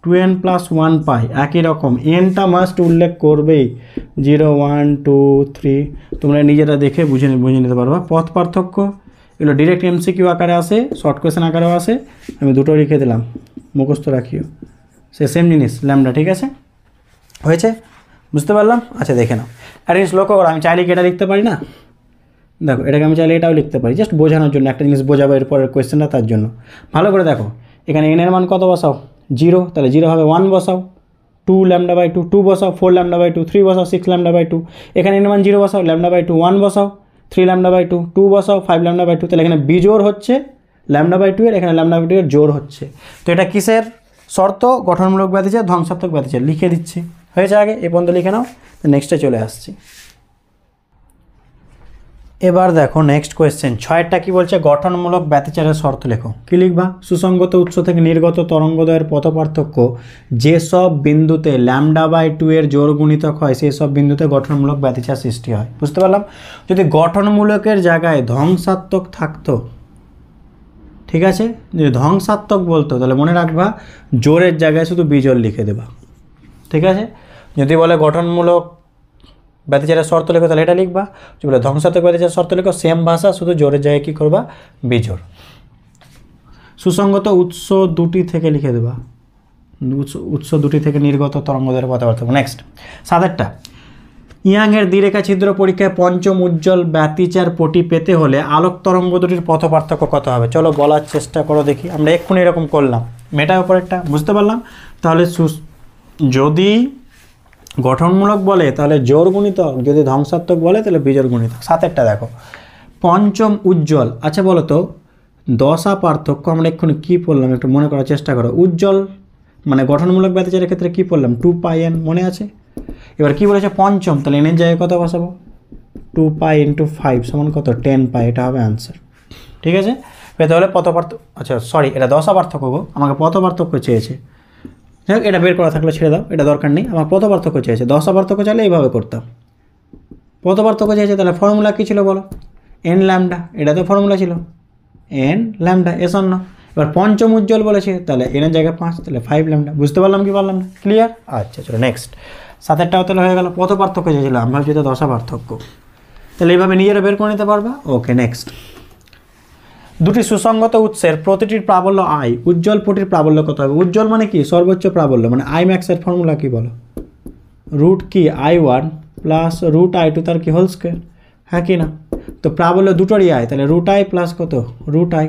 2n + 1π, একই রকম, nটা মাস্ট উল্লেখ করবেই, 0 1 2 3, তোমরা নিজেরা দেখে বুঝে নিতে পারবা। পথ পার্থক্য এগুলো ডিরেক্ট এমসিকিউ আকারে আসে, শর্ট কোয়েশ্চেন আকারেও আসে, আমি দুটো লিখে দিলাম, মুখস্থ রাখিও, সেম জিনিস ল্যামডা, ঠিক আছে, হয়েছে, বুঝতে পারলাম। আচ্ছা দেখে নাও, আর জিনিস লক্ষ্য করো, আমি চাইলে কি এটা লিখতে পারি না, দেখো এটাকে আমি চাইলে এটাও লিখতে পারি, জাস্ট বোঝানোর জন্য, একটা জিনিস বোঝাবো এরপরের কোয়েশ্চেনটা, তার জন্য ভালো করে দেখো। এখানে n-এর মান কত বসাও 0, তাহলে 0 হবে, 1 বসাও 2 λ/2, 2 বসাও 4 λ/2, 3 বসাও 6 λ/2, এখানে n-এর মান 0 বসাও, λ/2 1 বসাও 3 λ/2, 2 বসাও 5 λ/2, তাহলে এখানে বিজোড় হচ্ছে λ/2 এর, এখানে λ/2 এর জোড় হচ্ছে। তো এটা কিসের শর্ত, গঠনমূলক ব্যতিচার, ধ্বংসাত্মক ব্যতিচার, লিখে দিচ্ছি, হয়েছে, আগে এই পর্যন্ত লিখে নাও, নেক্সটে চলে আসছি। এবার দেখো নেক্সট কোয়েশ্চেন 6টা কি বলছে, গঠনমূলক ব্যতিচারের শর্ত লেখো। কি লিখবা, সুসংগত উৎস থেকে নির্গত তরঙ্গদয়ের পথ পার্থক্য যেসব বিন্দুতে λ/2 এর জোড় গুণিতক হয় সেই সব বিন্দুতে গঠনমূলক ব্যতিচার সৃষ্টি হয়। বুঝতে পারলাম, যদি গঠনমূলকের জায়গায় ধ্বংসাত্মক থাকতো, ঠিক আছে, যদি ধ্বংসাত্মক বলতো তাহলে মনে রাখবা জোরের জায়গায় শুধু বিজোড় লিখে দেবা, ঠিক আছে। যদি বলে গঠনমূলক ব্যতিচারের শর্ত লেখো তাহলে এটা লিখবা, যদি বলে ধ্বংসাত্মক ব্যতিচারের শর্ত লেখো, সেম ভাষা, শুধু জোরের জায়গায় কী করবা বিজোড়। সুসংগত উৎস দুটি থেকে লিখে দেবা, উৎস দুটি থেকে নির্গত তরঙ্গদয়ের পথ পার্থক্য। নেক্সট 7টা, ইয়াংয়ের দ্বিরেখা ছিদ্র পরীক্ষায় পঞ্চম উজ্জ্বল ব্যতিচার পটি পেতে হলে আলোক তরঙ্গ দুটির পথ পার্থক্য কত হবে, চলো বলার চেষ্টা করো দেখি। আমরা এক্ষুনি এরকম করলাম, মেটার উপরেরটা বুঝতে পারলাম। তাহলে যদি গঠনমূলক বলে তাহলে জোড় গুণিতক, যদি ধ্বংসাত্মক বলে তাহলে বিজোড় গুণিতক। 7টা দেখো, পঞ্চম উজ্জ্বল, আচ্ছা বলো তো দশা পার্থক্য আমরা এক্ষুনি কী পড়লাম, একটু মনে করার চেষ্টা করো। উজ্জ্বল মানে গঠনমূলক ব্যতিচারের ক্ষেত্রে কী পড়লাম, 2πn, মনে আছে। এবার কী বলেছে পঞ্চম, তাহলে n-এর জায়গায় কত বসাবো, 2π × 5 সমান কত 10π, এটা হবে আনসার, ঠিক আছে। পেতে হলে পথ পার্থক্য, আচ্ছা সরি এটা দশা পার্থক্য গো, আমাকে পথ পার্থক্য চেয়েছে, যাই হোক এটা বের করা থাকলে ছেড়ে দাও, এটা দরকার নেই, আমার পথ পার্থক্য চেয়েছে, দশা পার্থক্য চাইলে এইভাবে করতাম, পথ পার্থক্য চেয়েছে, তাহলে ফর্মুলা কী ছিল বলো? এন ল্যামডা, এটা তো ফর্মুলা ছিল এন ল্যামডা, এস অন্য। এবার পঞ্চম উজ্জ্বল বলেছে, তাহলে এনের জায়গায় 5, তাহলে 5 ল্যামডা। বুঝতে পারলাম কি পারলাম না? ক্লিয়ার? আচ্ছা চলো নেক্সট। 7-এরটাও তাহলে হয়ে গেল। পথ পার্থক্য চেয়েছিল, আমরা ভাবছি তো দশা পার্থক্য, তাহলে এইভাবে নিজেরা বের করে নিতে পারবা। Okay next. দুটি সুসংগত উৎসের প্রতিটির প্রাবল্য আই, উজ্জ্বল পটির প্রাবল্য কত হবে? উজ্জ্বল মানে কি? সর্বোচ্চ প্রাবল্য, মানে আই ম্যাক্সের ফর্মুলা কি বলো? রুট কি i1 প্লাস রুট i2 তার কি হোল স্কোয়ার, হ্যাঁ কি না? তো প্রাবল্য দুটোরই আয়, তাহলে রুট আই প্লাস কত? রুট আই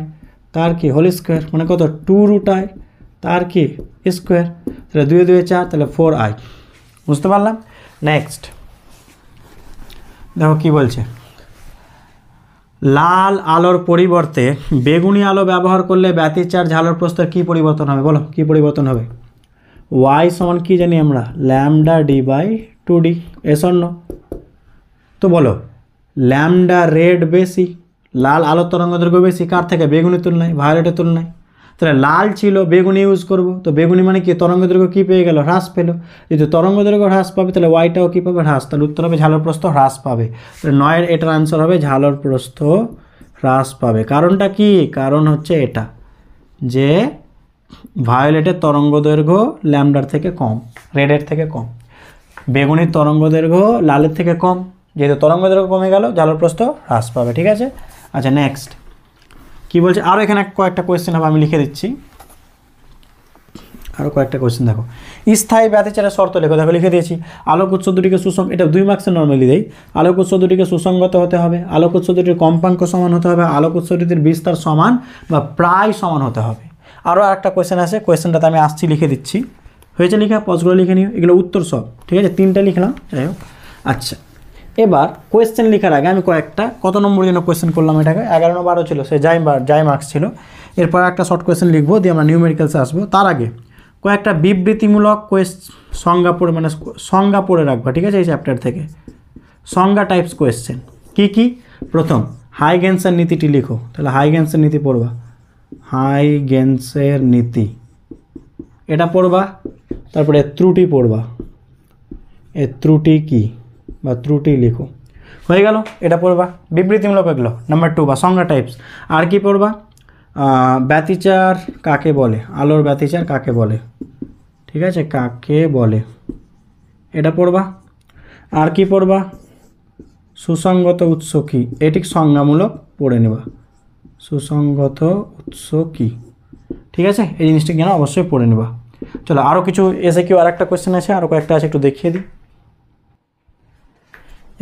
তার কি হোল স্কোয়ার, মানে কত? 2 রুট আই তার কি স্কোয়ার, তাহলে 2 2 4, তাহলে 4i। বুঝতে পারলাম? নেক্সট দেখো কি বলছে, লাল আলোর পরিবর্তে বেগুনি আলো ব্যবহার করলে ব্যতিচার ঝালর প্রস্থের কী পরিবর্তন হবে? বলো কী পরিবর্তন হবে? ওয়াই সমান কী জানি আমরা? Lambda D by 2d, S অন্য। তো বলো ল্যামডা রেড বেশি, লাল আলোর তরঙ্গদৈর্ঘ্য বেশি কার থেকে? বেগুনির তুলনায়, ভায়োলেটের তুলনায়। তাহলে লাল ছিল, বেগুনি ইউজ করব, তো বেগুনি মানে কি? তরঙ্গদৈর্ঘ্য কী পেয়ে গেল? হ্রাস পেল। যদি তরঙ্গদৈর্ঘ্য হ্রাস পাবে তাহলে ওয়াইটাও কী পাবে? হ্রাস। তাহলে উত্তর হবে ঝালর প্রস্থ হ্রাস পাবে। তাহলে 9-এর এটার আনসার হবে ঝালর প্রস্থ হ্রাস পাবে। কারণটা কি? কারণ হচ্ছে এটা যে ভায়োলেটের তরঙ্গদৈর্ঘ্য ল্যামডার থেকে কম, রেডের থেকে কম। বেগুনির তরঙ্গদৈর্ঘ্য লালের থেকে কম, যেহেতু তরঙ্গদৈর্ঘ্য কমে গেল ঝালর প্রস্থ হ্রাস পাবে। ঠিক আছে? আচ্ছা নেক্সট কী বলছে? আরও এখানে কয়েকটা কোয়েশ্চেন হবে, আমি লিখে দিচ্ছি। আরও কয়েকটা কোয়েশ্চেন দেখো। স্থায়ী ব্যতিচারের শর্ত লেখো। দেখো লিখে দিয়েছি, আলোক উৎস দুটিকে এটা 2 মার্কসের নর্মালি দেই। আলোক উৎস দুটিকে সুসংগত হতে হবে, আলোক উৎস দুটির কম্পাঙ্ক সমান হতে হবে, আলোক উৎস দুটির বিস্তার সমান বা প্রায় সমান হতে হবে। আরও একটা কোয়েশ্চেন আছে, কোয়েশ্চেনটাতে আমি আসছি, লিখে দিচ্ছি। হয়েছে লিখা? পজগুলো লিখে নিও, এগুলো উত্তর সব। ঠিক আছে? 3টা লিখলাম, যাই হোক। আচ্ছা এবার কোয়েশ্চেন লেখার আগে আমি কয়েকটা, কত নম্বর জন্য কোয়েশ্চেন করলাম এটাকে? 11 না 12 ছিল, সে যাই মার্কস ছিল। এরপর একটা শর্ট কোয়েশ্চেন লিখবো, দিয়ে আমরা নিউমেরিক্যালসে আসবো। তার আগে কয়েকটা বিবৃতিমূলক সংজ্ঞা পড়ে রাখবা। ঠিক আছে? এই চ্যাপ্টার থেকে সংজ্ঞা টাইপস কোয়েশ্চেন কি কি? প্রথম হাইগেন্সের নীতিটি লিখো, তাহলে হাইগেন্সের নীতি পড়বা, হাইগেন্সের নীতি এটা পড়বা। তারপরে ত্রুটি পড়বা, এ ত্রুটি কি বা ত্রুটি লিখো। হয়ে গেল, এটা পড়বা। বিবৃতিমূলক এগুলো নাম্বার 2 বা সংজ্ঞা টাইপস। আর কি পড়বা? ব্যতিচার কাকে বলে, আলোর ব্যতিচার কাকে বলে, ঠিক আছে, কাকে বলে, এটা পড়বা। আর কি পড়বা? সুসংগত উৎস কি, এটি সংজ্ঞামূলক পড়ে নেবা, সুসংগত উৎস কি। ঠিক আছে? এই জিনিসটা যেন অবশ্যই পড়ে নেবা। চলো আরও কিছু এসে কেউ আর একটা কোয়েশ্চেন আছে, আরও কয়েকটা আছে, একটু দেখিয়ে দিই।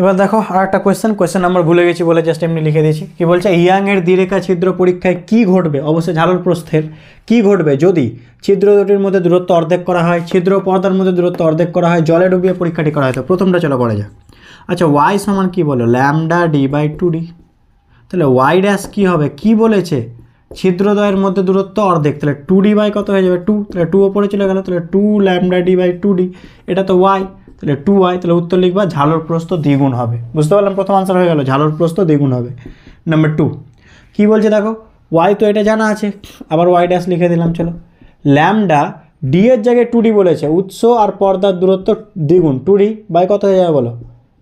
এবার দেখো আর একটা কোয়েশ্চেন নাম্বার ভুলে গেছি বলে জাস্ট এমনি লিখে দিয়েছি। কি বলছে? ইয়াংয়ের দ্বিরেখা ছিদ্র পরীক্ষায় কি ঘটবে? অবশ্যই ঝালর প্রস্থের কি ঘটবে যদি ছিদ্র দুটির মধ্যে দূরত্ব অর্ধেক করা হয়, ছিদ্র পর্দার মধ্যে দূরত্ব অর্ধেক করা হয়, জলে ডুবিয়ে পরীক্ষাটি করা হয়। তো প্রথমটা চলো করা যাক। আচ্ছা ওয়াই সমান কী বলো? Lambda D by 2d। তাহলে ওয়াই ড্যাশ কী হবে? কি বলেছে? ছিদ্রদ্বয়ের মধ্যে দূরত্ব অর্ধেক, তাহলে 2d বাই কত হয়ে যাবে? 2, তাহলে 2 ওপরে চলে গেল, তাহলে 2 ল্যামডা ডি বাই 2d, এটা তো ওয়াই, তাহলে 2y, তাহলে উত্তর লিখবা ঝালর প্রস্থ দ্বিগুণ হবে। বুঝতে পারলাম? প্রথম আনসার হয়ে গেল, ঝালর প্রস্থ দ্বিগুণ হবে। নাম্বার 2 কী বলছে দেখো, ওয়াই তো এটা জানা আছে, আবার ওয়াই ড্যাশ লিখে দিলাম। চলো ল্যামডা ডি এর জায়গায় 2d বলেছে, উৎস আর পর্দার দূরত্ব দ্বিগুণ, 2d বাই কত হয়ে যাবে বলো?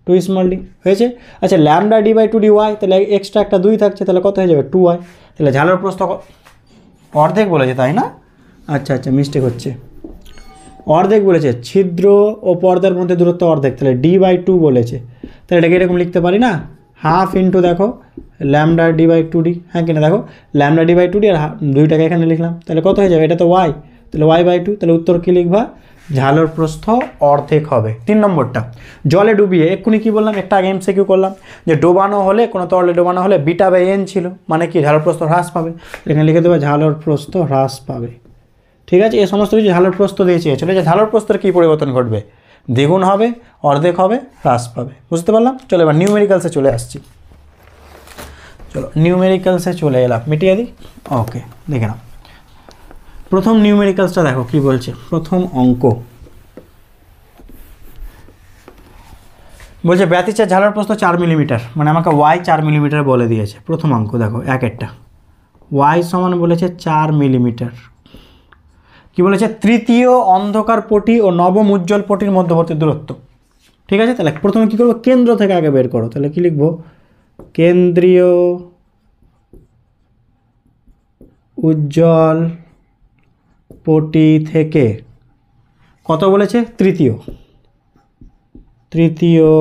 2 স্মল d হয়েছে। আচ্ছা lambda D by 2d Y, তাহলে এক্সট্রা একটা 2 থাকছে, তাহলে কত হয়ে যাবে? 2y। তাহলে ঝালর প্রস্থ অর্ধেক বলেছে, তাই না? আচ্ছা মিস্টেক হচ্ছে, অর্ধেক বলেছে, ছিদ্র ও পর্দার মধ্যে দূরত্ব অর্ধেক, তাহলে d বাই 2 বলেছে, তাহলে এটাকে এরকম লিখতে পারি না, হাফ ইন্টু দেখো ল্যামডা ডি বাই 2d, হ্যাঁ কিনা? দেখো ল্যামডা ডি বাই 2d আর 2টাকে এখানে লিখলাম, তাহলে কত হয়ে যাবে? এটা তো y, তাহলে y বাই 2, তাহলে উত্তর কী লিখবা? ঝালর প্রস্থ অর্ধেক হবে। 3 নম্বরটা জলে ডুবিয়ে, এক্ষুনি কি বললাম, একটা আগে এমসিকিউ করলাম যে ডোবানো হলে, কোনো তরলে ডোবানো হলে বিটা বাই n ছিল, মানে কি ঝালর প্রস্থ হ্রাস পাবে, এখানে লিখে দেবে ঝালর প্রস্থ হ্রাস পাবে। ঠিক আছে? এই সমস্ত কিছু ঝালর প্রস্থ দিয়ে চেয়েছিল, যে ঝালর প্রস্থের কী পরিবর্তন ঘটবে? দ্বিগুণ হবে, অর্ধেক হবে, হ্রাস পাবে। বুঝতে পারলাম? চলো এবার নিউমেরিক্যালসে চলে আসছি। চলো নিউমেরিক্যালসে চলে এলাম, মিটিয়ে দিই। ওকে দেখে নাও, প্রথম নিউমেরিক্যালসটা দেখো কি বলছে। প্রথম অঙ্ক বলছে ব্যতিচার ঝালর প্রস্থ 4 মিলিমিটার, মানে আমাকে ওয়াই 4 মিলিমিটার বলে দিয়েছে। প্রথম অঙ্ক দেখো একটা ওয়াই সমান বলেছে 4 মিলিমিটার। কি বলেছে? তৃতীয় অন্ধকার পটি ও নবম উজ্জ্বল পটির মধ্যবর্তী দূরত্ব। ঠিক আছে, তাহলে প্রথমে কী করবো, কেন্দ্র থেকে আগে বের করো। তাহলে কী লিখবো, কেন্দ্রীয় উজ্জ্বল পটি থেকে কত বলেছে, তৃতীয়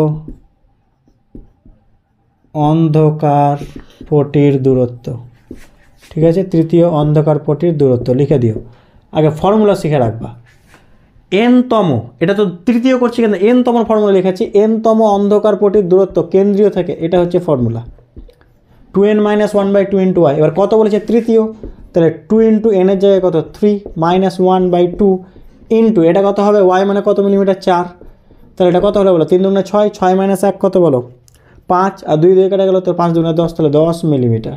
অন্ধকার পটির দূরত্ব। ঠিক আছে, তৃতীয় অন্ধকার পটির দূরত্ব লিখে দিও। আগে ফর্মুলা শিখে রাখবা। এনতম, এটা তো তৃতীয় করছি কিন্তু এনতম ফর্মুলা লিখেছি, এনতম অন্ধকার পটির দূরত্ব কেন্দ্রীয় থেকে, এটা হচ্ছে ফর্মুলা 2n - 1/2 × y। এবার কত বলেছে, তৃতীয়, তাহলে 2 × n এর জায়গায় কত 3 - 1/2 ইন্টু এটা কত হবে, y মানে কত মিলিমিটার 4, তাহলে এটা কত হলো বলো, 3 × 6, 6 - 1 কত বলো 5, আর 2 দিয়ে কেটে গেল তো 5 × 10, তাহলে 10 মিলিমিটার।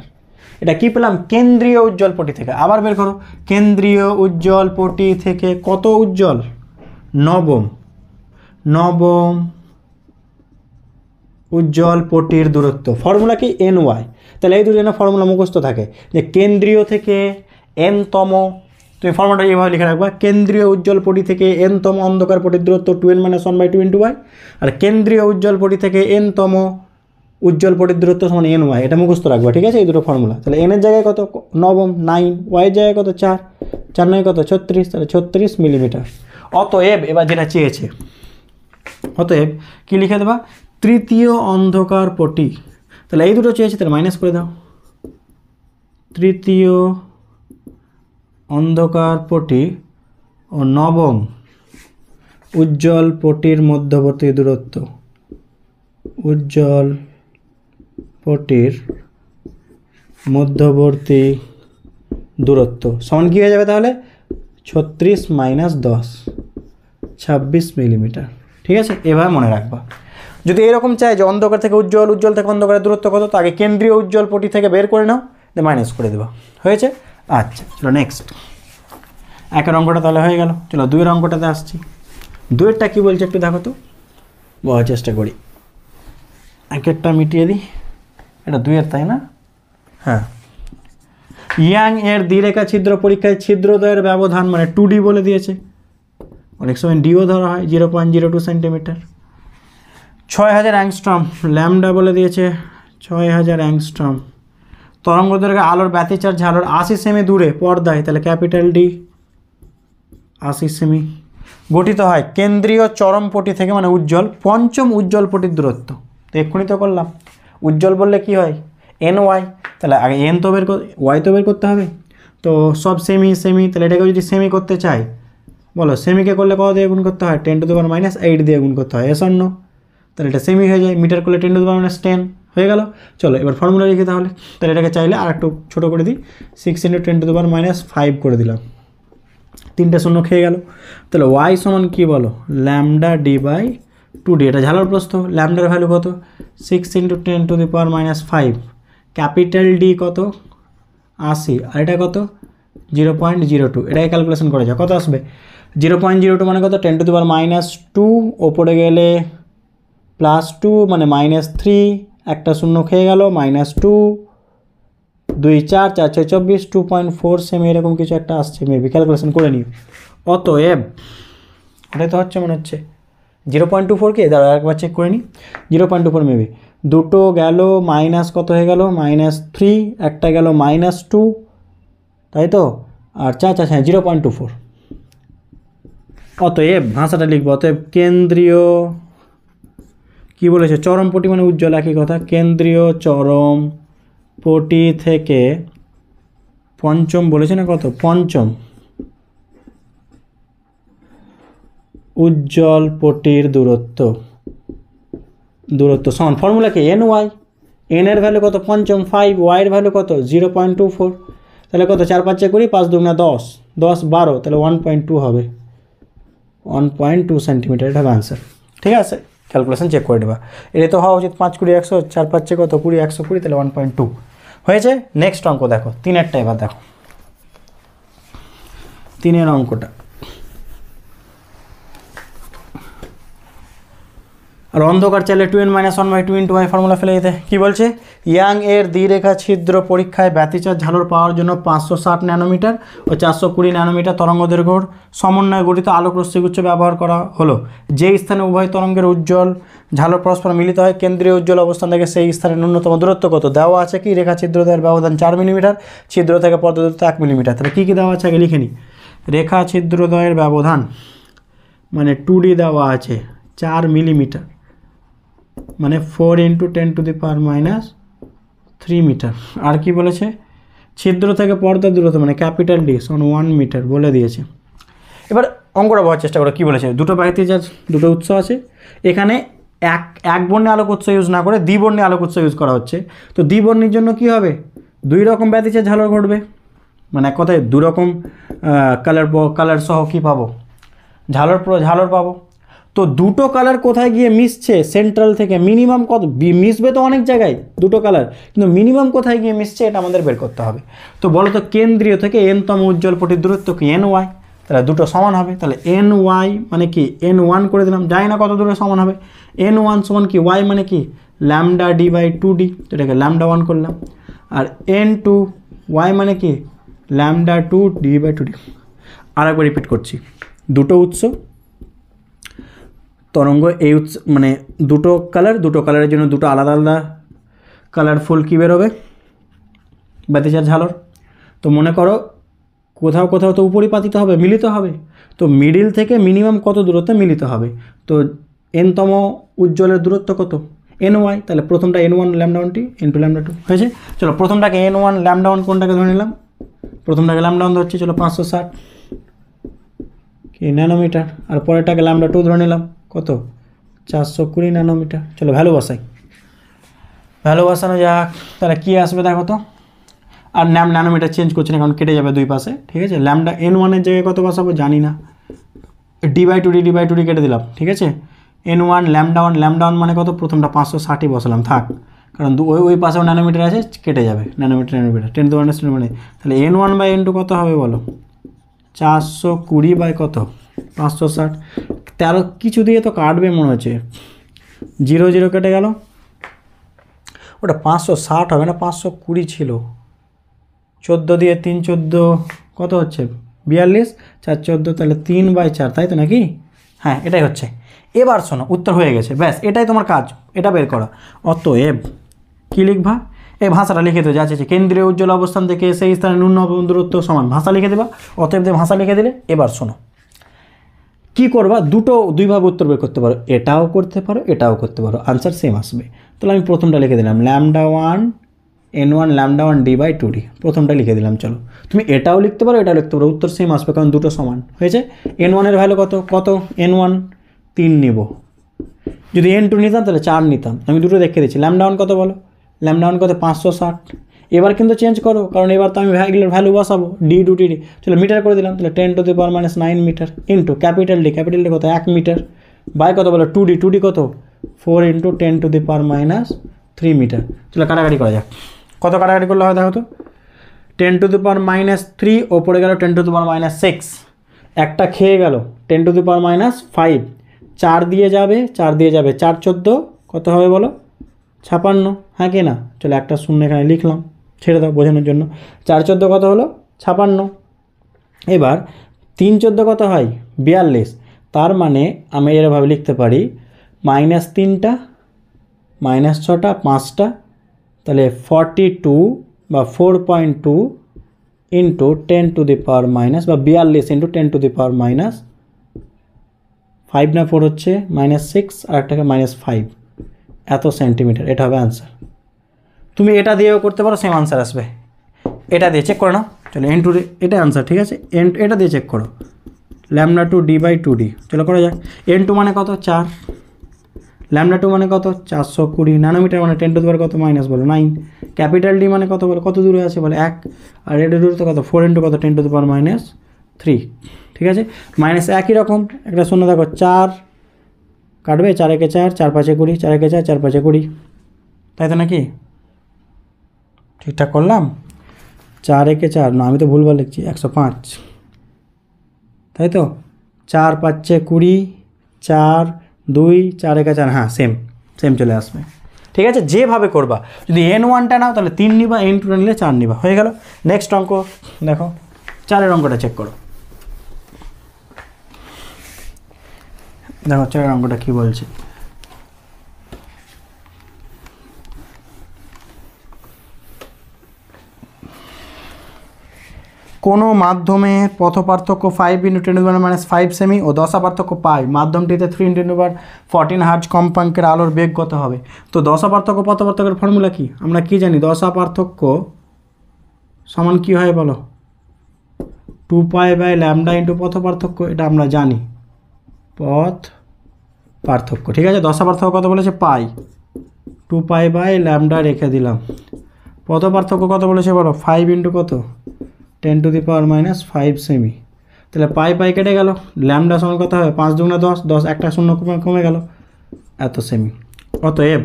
এটা কি পেলাম, কেন্দ্রীয় উজ্জ্বল পটি থেকে। আবার বের করো, কেন্দ্রীয় উজ্জ্বল পটি থেকে কত উজ্জ্বল, নবম উজ্জ্বল পটির দূরত্ব। ফর্মুলা কি, ny। তাহলে এই দুজনের ফর্মুলা মুখস্থ থাকে, যে কেন্দ্রীয় থেকে nতম, তুমি ফর্মুলাটা এইভাবে লিখে রাখবা, কেন্দ্রীয় উজ্জ্বল পটি থেকে nতম অন্ধকার পটির দূরত্ব 2n - 1/2 × y, আর কেন্দ্রীয় উজ্জ্বল পটি থেকে nতম উজ্জ্বল পটির দূরত্ব সমান ny, এটা মুখস্থ রাখবা। ঠিক আছে, এই দুটো ফর্মুলা। তাহলে n এর জায়গায় কত, নবম 9, y এর জায়গায় কত 4, 4 9 কত 36, তাহলে 36 মিলিমিটার। অতএব এবার যেটা চেয়েছে, অতএব কী লিখে দেবা, তৃতীয় অন্ধকার পটি। তাহলে এই দুটো চেয়েছে, তাহলে মাইনাস করে দাও, তৃতীয় অন্ধকার পটি ও নবম উজ্জ্বল পটির মধ্যবর্তী দূরত্ব, উজ্জ্বল পটির মধ্যবর্তী দূরত্ব সমান কী হয়ে যাবে তাহলে, 36 - 10, 26 মিলিমিটার। ঠিক আছে, এভাবে মনে রাখবা। যদি এরকম চাই যে অন্ধকার থেকে উজ্জ্বল, উজ্জ্বল থেকে অন্ধকারের দূরত্ব কত, তো আগে কেন্দ্রীয় উজ্জ্বল পটি থেকে বের করে নাও, দিয়ে মাইনাস করে দেবা, হয়েছে। আচ্ছা চলো নেক্সট, একের অঙ্কটা তাহলে হয়ে গেল। চলো 2-এর অঙ্কটাতে আসছি। 2-এরটা কী বলছে একটু দেখো তো, বলার চেষ্টা করি, একেরটা মিটিয়ে দিই। এটা 2-এর, তাই না? হ্যাঁ, ইয়াং এর দ্বিরেখা ছিদ্র পরীক্ষায় ছিদ্রদ্বয়ের ব্যবধান মানে 2D বলে দিয়েছে, অনেক সময় ডিও ধরা হয়, 0.02 সেন্টিমিটার। 6000 অ্যাংস্ট্রম ল্যামডা বলে দিয়েছে, 6000 অ্যাংস্ট্রম। তরঙ্গ দৈর্ঘ্যে আলোর ব্যতিচার ঝালোর 80 সেমি দূরে পর্দায়, তাহলে ক্যাপিটাল ডি 80 সেমি। গঠিত হয় কেন্দ্রীয় চরমপটি থেকে মানে উজ্জ্বল, পঞ্চম উজ্জ্বল পটির দূরত্ব। তো এক্ষুনি তো করলাম, উজ্জ্বল বললে কি হয়, ny, তাহলে আগে n তো বের y তো বের করতে হবে। তো সব সেমি, তাহলে এটাকে যদি সেমি করতে চাই, বলো সেমিকে করলে কত দিয়ে গুণ করতে হয়, 10⁻⁸ দিয়ে গুণ করতে হয়, এসন্ন, তাহলে এটা সেমি হয়ে যায়। মিটার করলে 10⁻10 হয়ে গেল। চলো এবার ফর্মুলা লিখি তাহলে এটাকে চাইলে আর একটু ছোটো করে দিই, 6 × 10⁻5 করে দিলাম, 3টে শূন্য খেয়ে গেল। তাহলে y সমান কী বলো, λd/2d। এটা ঝালার প্রস্থ, ল্যামডার ভ্যালু কত, 6 × 10⁻5, ক্যাপিটাল ডি কত 80, আর এটা কত 0.02। এটাকে ক্যালকুলেশন করে যাও, কত আসবে 0.02 মানে কত, 10⁻2, ওপরে গেলে +2 মানে -3, একটা শূন্য খেয়ে গেল, -2, 2 4 4 6 24, 2.4 সেমি এরকম কিছু একটা আসছে, মেবি ক্যালকুলেশন করে নিও। অতএব ওটাই তো হচ্ছে মনে হচ্ছে 0.24কে, দাঁড়া একবার চেক করে নিই, 0.24 মেবি, দুটো গেল মাইনাস কত হয়ে গেল, -3, একটা গেল -2, তাই তো, আর 4 4 হ্যাঁ 0.24। অতএব ভাষাটা লিখবো, অতএব কেন্দ্রীয় কি বলেছে, চরমপটি মানে উজ্জ্বল, একই কথা, কেন্দ্রীয় চরমপটি থেকে পঞ্চম বলেছে না, কত পঞ্চম উজ্জ্বল পটির দূরত্ব সমান ফর্মুলা কি, ny, n এর ভ্যালু কত পঞ্চম 5, y এর ভ্যালু কত 0.24, তাহলে কত 4 5 করি, 5 2 10, 10 12, তাহলে 1.2 হবে, 1.2 সেন্টিমিটার, এটা হবে আনসার। ঠিক আছে, ক্যালকুলেশন চেক করে দেবা। এটা তো হওয়া উচিত 5 20 100, 4 5 কত 20 120, তাহলে 1.2 হয়েছে। নেক্সট অঙ্ক দেখো, 3-এরটা এবার দেখো, 3-এর অঙ্কটা আর অন্ধকার চাইলে 2n-1/2 ফর্মুলা ফেলে দিতে। কী বলছে, ইয়াং এর দ্বিরেখা ছিদ্র পরীক্ষায় ব্যতিচার ঝালর পাওয়ার জন্য 560 ন্যানোমিটার ও 420 ন্যানোমিটার তরঙ্গ দৈর্ঘ্যর সমন্বয়ে গঠিত আলোক রশ্মিগুচ্ছ ব্যবহার করা হলো। যে স্থানে উভয় তরঙ্গের উজ্জ্বল ঝালর পরস্পর মিলিত হয়, কেন্দ্রীয় উজ্জ্বল অবস্থান থেকে সেই স্থানের ন্যূনতম দূরত্ব কত দেওয়া আছে কি, রেখা ছিদ্রদ্বয়ের ব্যবধান 4 মিলিমিটার, ছিদ্র থেকে পর্দা দূরত্ব 1 মিলিমিটার। তাহলে কী কী দেওয়া আছে আগে লিখে নিই। রেখা ছিদ্রদ্বয়ের ব্যবধান মানে 2D দেওয়া আছে 4 মিলিমিটার, মানে 4 × 10⁻³ মিটার। আর কি বলেছে, ছিদ্র থেকে পর্দার দূরত্ব মানে ক্যাপিটাল ডি সমান 1 মিটার বলে দিয়েছে। এবার অঙ্কটা বোঝার চেষ্টা করো কী বলেছে। দুটো ব্যতিচার দুটো উৎস আছে, এখানে এক বর্ণে আলোক উৎস ইউজ না করে দ্বিবর্ণে আলোক উৎস ইউজ করা হচ্ছে। তো দ্বিবর্ণের জন্য কি হবে, 2 রকম ব্যতিচার ঝালর ঘটবে, মানে এক কথায় 2 রকম কালার সহ কী পাবো, ঝালর পাবো। তো দুটো কালার কোথায় গিয়ে মিশছে, সেন্ট্রাল থেকে মিনিমাম কত মিশবে, তো অনেক জায়গায় দুটো কালার, কিন্তু মিনিমাম কোথায় গিয়ে মিশছে এটা আমাদের বের করতে হবে। তো বলো তো কেন্দ্রীয় থেকে n-তম উজ্জ্বল পটির দূরত্ব কি, ny, তাহলে দুটো সমান হবে। তাহলে ny মানে কি n1 করে দিলাম, জানি না কত দূরে সমান হবে। n1 সমান কি y মানে কি λd/2d, এটাকে λ1 করলাম। আর n2 y মানে কি λ2d/2d। আর একবার রিপিট করছি, দুটো উৎস তরঙ্গ, এই উৎস মানে দুটো কালারের জন্য দুটো আলাদা আলাদা কালারফুল কী বেরোবে, ব্যতিচার ঝালর। তো মনে করো কোথাও কোথাও তো উপরিপাতিত হবে, মিলিত হবে, তো মিডিল থেকে মিনিমাম কত দূরত্বে মিলিত হবে। তো n-তম উজ্জ্বলের দূরত্ব কত, ny, তাহলে প্রথমটা n1 λ1t × λ2 হয়েছে। চলো প্রথমটাকে n1 λ1 কোনটাকে ধরে নিলাম, প্রথমটাকে λ1 ধরছি, চলো 560 কি ন্যানোমিটার, আর পরেরটাকে λ2 ধরে নিলাম কত 420 ন্যানোমিটার। চলো ভ্যালু বসানো যাক, তাহলে কী আসবে দেখো তো। আর ন্যানোমিটার চেঞ্জ করছি না কারণ কেটে যাবে দুই পাশে, ঠিক আছে। ল্যামডা n1 জায়গায় কত বসাবো জানি না, d/2d কেটে দিলাম, ঠিক আছে। n1 λ1 মানে কত, প্রথমটা 560 বসালাম থাক, কারণ ওই পাশেও ন্যানোমিটার আছে, কেটে যাবে ন্যানোমিটার 10⁻⁻⁰। তাহলে n1/n2 কত হবে বলো, 420 কত 560। 13 কিছু দিয়ে তো কাটবে মনে হচ্ছে, 0 0 কেটে গেল, ওটা 560 হবে না, 520 ছিল। 14 দিয়ে 3 14 কত হচ্ছে 42, 4 14, তাহলে 3/4, তাই তো নাকি, হ্যাঁ এটাই হচ্ছে। এবার শোনো উত্তর হয়ে গেছে, ব্যাস এটাই তোমার কাজ, এটা বের করা। অতএব কী লিখবা, এই ভাষাটা লিখে দেবো, যা চেয়েছে কেন্দ্রীয় উজ্জ্বল অবস্থান থেকে সেই স্থানে ন্যূনতম দূরত্ব সমান, ভাষা লিখে দেবা। অতএব ভাষা লিখে দিলে এবার শোনো কী করবা, দুইভাবে উত্তর বের করতে পারো, এটাও করতে পারো এটাও করতে পারো, আনসার সেম আসবে। তাহলে আমি প্রথমটা লিখে দিলাম λ1 n1 λ1 d/2d, প্রথমটা লিখে দিলাম। চলো তুমি এটাও লিখতে পারো এটাও লিখতে পারো, উত্তর সেম আসবে কারণ দুটো সমান হয়েছে। n1 এর ভ্যালু কত n1 3 নিব, যদি n2 নিতাম তাহলে 4 নিতাম, আমি দুটো দেখে দিচ্ছি। λ1 কত বলো, λ1 কত 560। এবার কিন্তু চেঞ্জ করো কারণ এবার তো আমি এগুলোর ভ্যালু বসাবো, d/2d, চলো মিটার করে দিলাম, তাহলে 10⁻⁹ মিটার ইন্টু ক্যাপিটাল ডি কত 1 মিটার, বাই কত বলো 2d কত 4 × 10⁻³ মিটার। চলো কাটাকাটি করা যাক, কত কাটাকাটি করলে হয় দেখো তো, 10⁻³ ওপরে গেল 10⁻⁶, একটা খেয়ে গেল 10⁻⁵, 4 দিয়ে যাবে 4 14 কত হবে বলো 56, হ্যাঁ কি না। চলো একটা শূন্য এখানে লিখলাম, ছেড়ে দাও বোঝানোর জন্য। 4 14 কত হলো 56। এবার 3 14 কত হয় 42, তার মানে আমি এরভাবে লিখতে পারি -3টা -6টা 5টা, তাহলে 42 বা 4.2 ইন্টু 10⁻⁻, বা 42 ইন্টু 10⁻⁻5 না 4 হচ্ছে -6 আর একটাকে -5 এত সেন্টিমিটার, এটা হবে আনসার। তুমি এটা দিয়েও করতে পারো, সেম আনসার আসবে। এটা দিয়ে চেক করো না, চলো n2 এটা আনসার, ঠিক আছে। এটা দিয়ে চেক করো λ2 d/2d, চলো করা যাক। n2 মানে কত 4, λ2 মানে কত 420 ন্যানোমিটার, মানে 10⁻⁻ কত মাইনাস বলো 9, ক্যাপিটাল ডি মানে কত বলো, কত দূরে আছে বলে 1, আর এটার দূরত্ব কত 4 × কত 10⁻⁻3, ঠিক আছে। মাইনাস একই রকম একটা শূন্য দেখো 4 কাটবে, 4 একে 4, 4 5 20, 4 একে 4, 4 5 20, তাই তো নাকি, ঠিকঠাক করলাম। 4 একে 4 না, আমি তো ভুলভাল লিখছি, 105, তাই তো। 4 5 20, 4 2 4 একা 4, হ্যাঁ সেম সেম চলে আসবে। ঠিক আছে, যেভাবে করবা, যদি n1টা নাও তাহলে 3 নিবা, n2টা নিলে 4 নিবা, হয়ে গেল। নেক্সট অঙ্ক দেখো, 4-এর অঙ্কটা চেক করো। দেখো 4-এর অঙ্কটা কী বলছে। কোনো মাধ্যমে পথ পার্থক্য 5 × 10⁻⁵ সেমি ও দশা পার্থক্য পাই, মাধ্যমটিতে 3 × 10⁻14 হার্জ কম্পাঙ্কের আলোর বেগ কত হবে? তো দশা পার্থক্য পথ পার্থক্যের ফর্মুলা কি? আমরা কি জানি? দশা পার্থক্য সমান কি হয় বলো? 2π/λ × পথ পার্থক্য, এটা আমরা জানি, পথ পার্থক্য। ঠিক আছে, দশা পার্থক্য কত বলেছে? পাই, 2π/λ রেখে দিলাম। পথ পার্থক্য কত বলেছে বলো? 5 × কত? 10⁻⁵ সেমি। তাহলে পাই পাই কেটে গেল, ল্যামডা সমান কত হবে? 5 × 10, 10 একটা শূন্য কমে গেল, এত সেমি। অতএব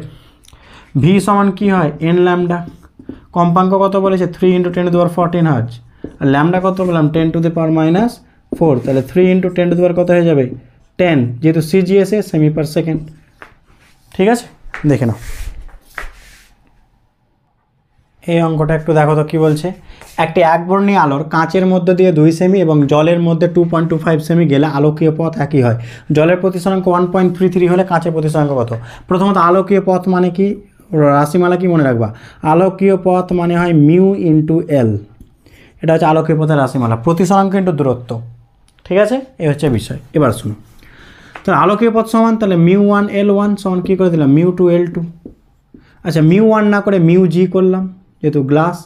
ভি সমান কি হয়? n lambda. কম্পাঙ্ক কত বলেছে? 3 × 10⁻14 হার্জ। আর ল্যামডা কত বললাম? 10⁻⁴। তাহলে 3 × 10 কত হয়ে যাবে? 10, যেহেতু সিজিএসে সেমি পার সেকেন্ড। ঠিক আছে, দেখে নাও এই অঙ্কটা একটু দেখো তো কী বলছে। একটি একবর্ণী আলোর কাঁচের মধ্যে দিয়ে 2 সেমি এবং জলের মধ্যে 2.25 সেমি গেলে আলোকীয় পথ একই হয়। জলের প্রতিসরাঙ্ক 1.33 হলে কাঁচের প্রতিসরাঙ্ক কত? প্রথমত আলোকীয় পথ মানে কি, রাশিমালা কি মনে রাখবা? আলোকীয় পথ মানে হয় মিউ ইন্টু এল, এটা হচ্ছে আলোকীয় পথের রাশিমালা, প্রতিসরাঙ্ক ইন্টু দূরত্ব। ঠিক আছে, এই হচ্ছে বিষয়। এবার শুনো, তাহলে আলোকীয় পথ সমান, তাহলে μ1 L1 সমান কী করে দিলাম? μ2 L2। আচ্ছা, μ1 না করে μg করলাম, যেহেতু গ্লাস,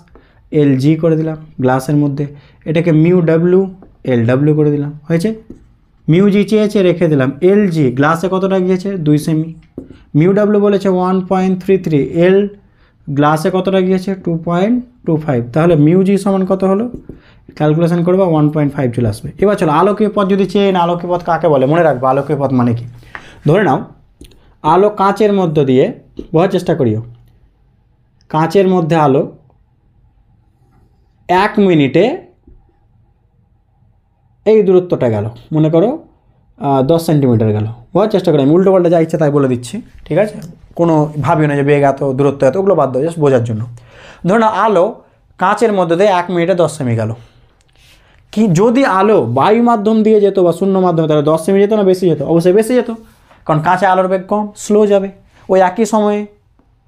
LG করে দিলাম গ্লাসের মধ্যে, এটাকে μw LW করে দিলাম, হয়েছে। μg চেয়েছে, রেখে দিলাম। LG গ্লাসে কতটা গিয়েছে? 2 সেমি। μw বলেছে 1.33, L গ্লাসে কতটা গিয়েছে? 2.25। তাহলে μg সমান কত হলো? ক্যালকুলেশন করবা, 1.5 চলে আসবে। এবার চলো, আলোকীয় পথ যদি চেয়ে না, আলোকীয় পথ কাকে বলে মনে রাখবো। আলোকীয় পথ মানে কি? ধরে নাও আলো কাঁচের মধ্য দিয়ে, বোঝার চেষ্টা করিও, কাঁচের মধ্যে আলো 1 মিনিটে এই দূরত্বটা গেল, মনে করো 10 সেন্টিমিটার গেল। বোঝার চেষ্টা করি, আমি উল্টো পাল্টা যা ইচ্ছা তাই বলে দিচ্ছি। ঠিক আছে, কোনো ভাবিও না যে বেগ এত, দূরত্ব এত, ওগুলো বাদ দাও, জাস্ট বোঝার জন্য। ধরুন আলো কাঁচের মধ্যে দিয়ে 1 মিনিটে 10 সেমি গেল। কি যদি আলো বায়ু মাধ্যম দিয়ে যেত বা শূন্য মাধ্যমে, তাহলে 10 সেমি যেত না বেশি যেত? অবশ্যই বেশি যেত, কারণ কাঁচে আলোর বেগ কম, স্লো যাবে। ওই একই সময়ে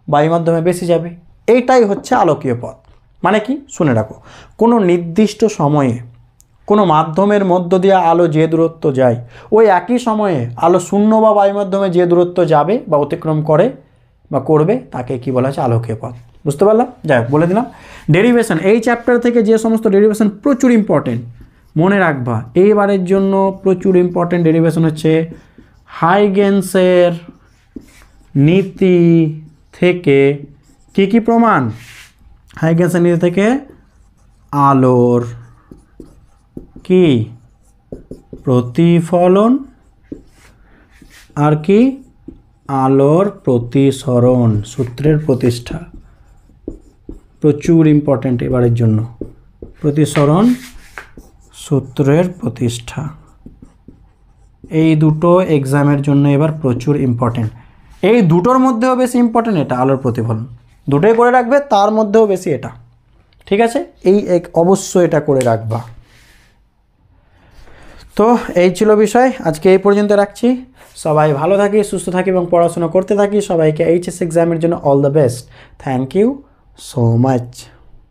বায়ু মাধ্যমে বেশি যাবে। এইটাই হচ্ছে আলোকীয় পথ। মানে কি শুনে রাখো, কোনো নির্দিষ্ট সময়ে কোনো মাধ্যমের মধ্য দিয়ে আলো যে দূরত্ব যায়, ওই একই সময়ে আলো শূন্য বা বায়ু মাধ্যমে যে দূরত্ব যাবে বা অতিক্রম করে বা করবে, তাকে কি বলা হচ্ছে? আলোকীয় পথ। বুঝতে পারলাম? যাই হোক, বলে দিলাম। ডেরিভেশন, এই চ্যাপ্টার থেকে যে সমস্ত ডেরিভেশন প্রচুর ইম্পর্টেন্ট মনে রাখবা, এইবারের জন্য প্রচুর ইম্পর্টেন্ট ডেরিভেশন হচ্ছে হাইগেন্সের নীতি থেকে কি কি প্রমাণ? হাইগেন্সের নীতি থেকে আলোর কি প্রতিফলন আর কি আলোর প্রতিসরণ সূত্রের প্রতিষ্ঠা, প্রচুর ইম্পর্টেন্ট এবারের জন্য। প্রতিসরণ সূত্রের প্রতিষ্ঠা, এই দুটো এক্সামের জন্য এবার প্রচুর ইম্পর্টেন্ট। এই দুটোর মধ্যেও বেশি ইম্পর্টেন্ট এটা আলোর প্রতিফলন, দুটোই করে রাখবে, তার মধ্যেও বেশি এটা। ঠিক আছে, এই অবশ্যই এটা করে রাখবা। তো এই ছিল বিষয়, আজকে এই পর্যন্ত রাখছি। সবাই ভালো থাকি, সুস্থ থাকি এবং পড়াশোনা করতে থাকি। সবাইকে এইচএস এক্সামের জন্য all the best. Thank you so much.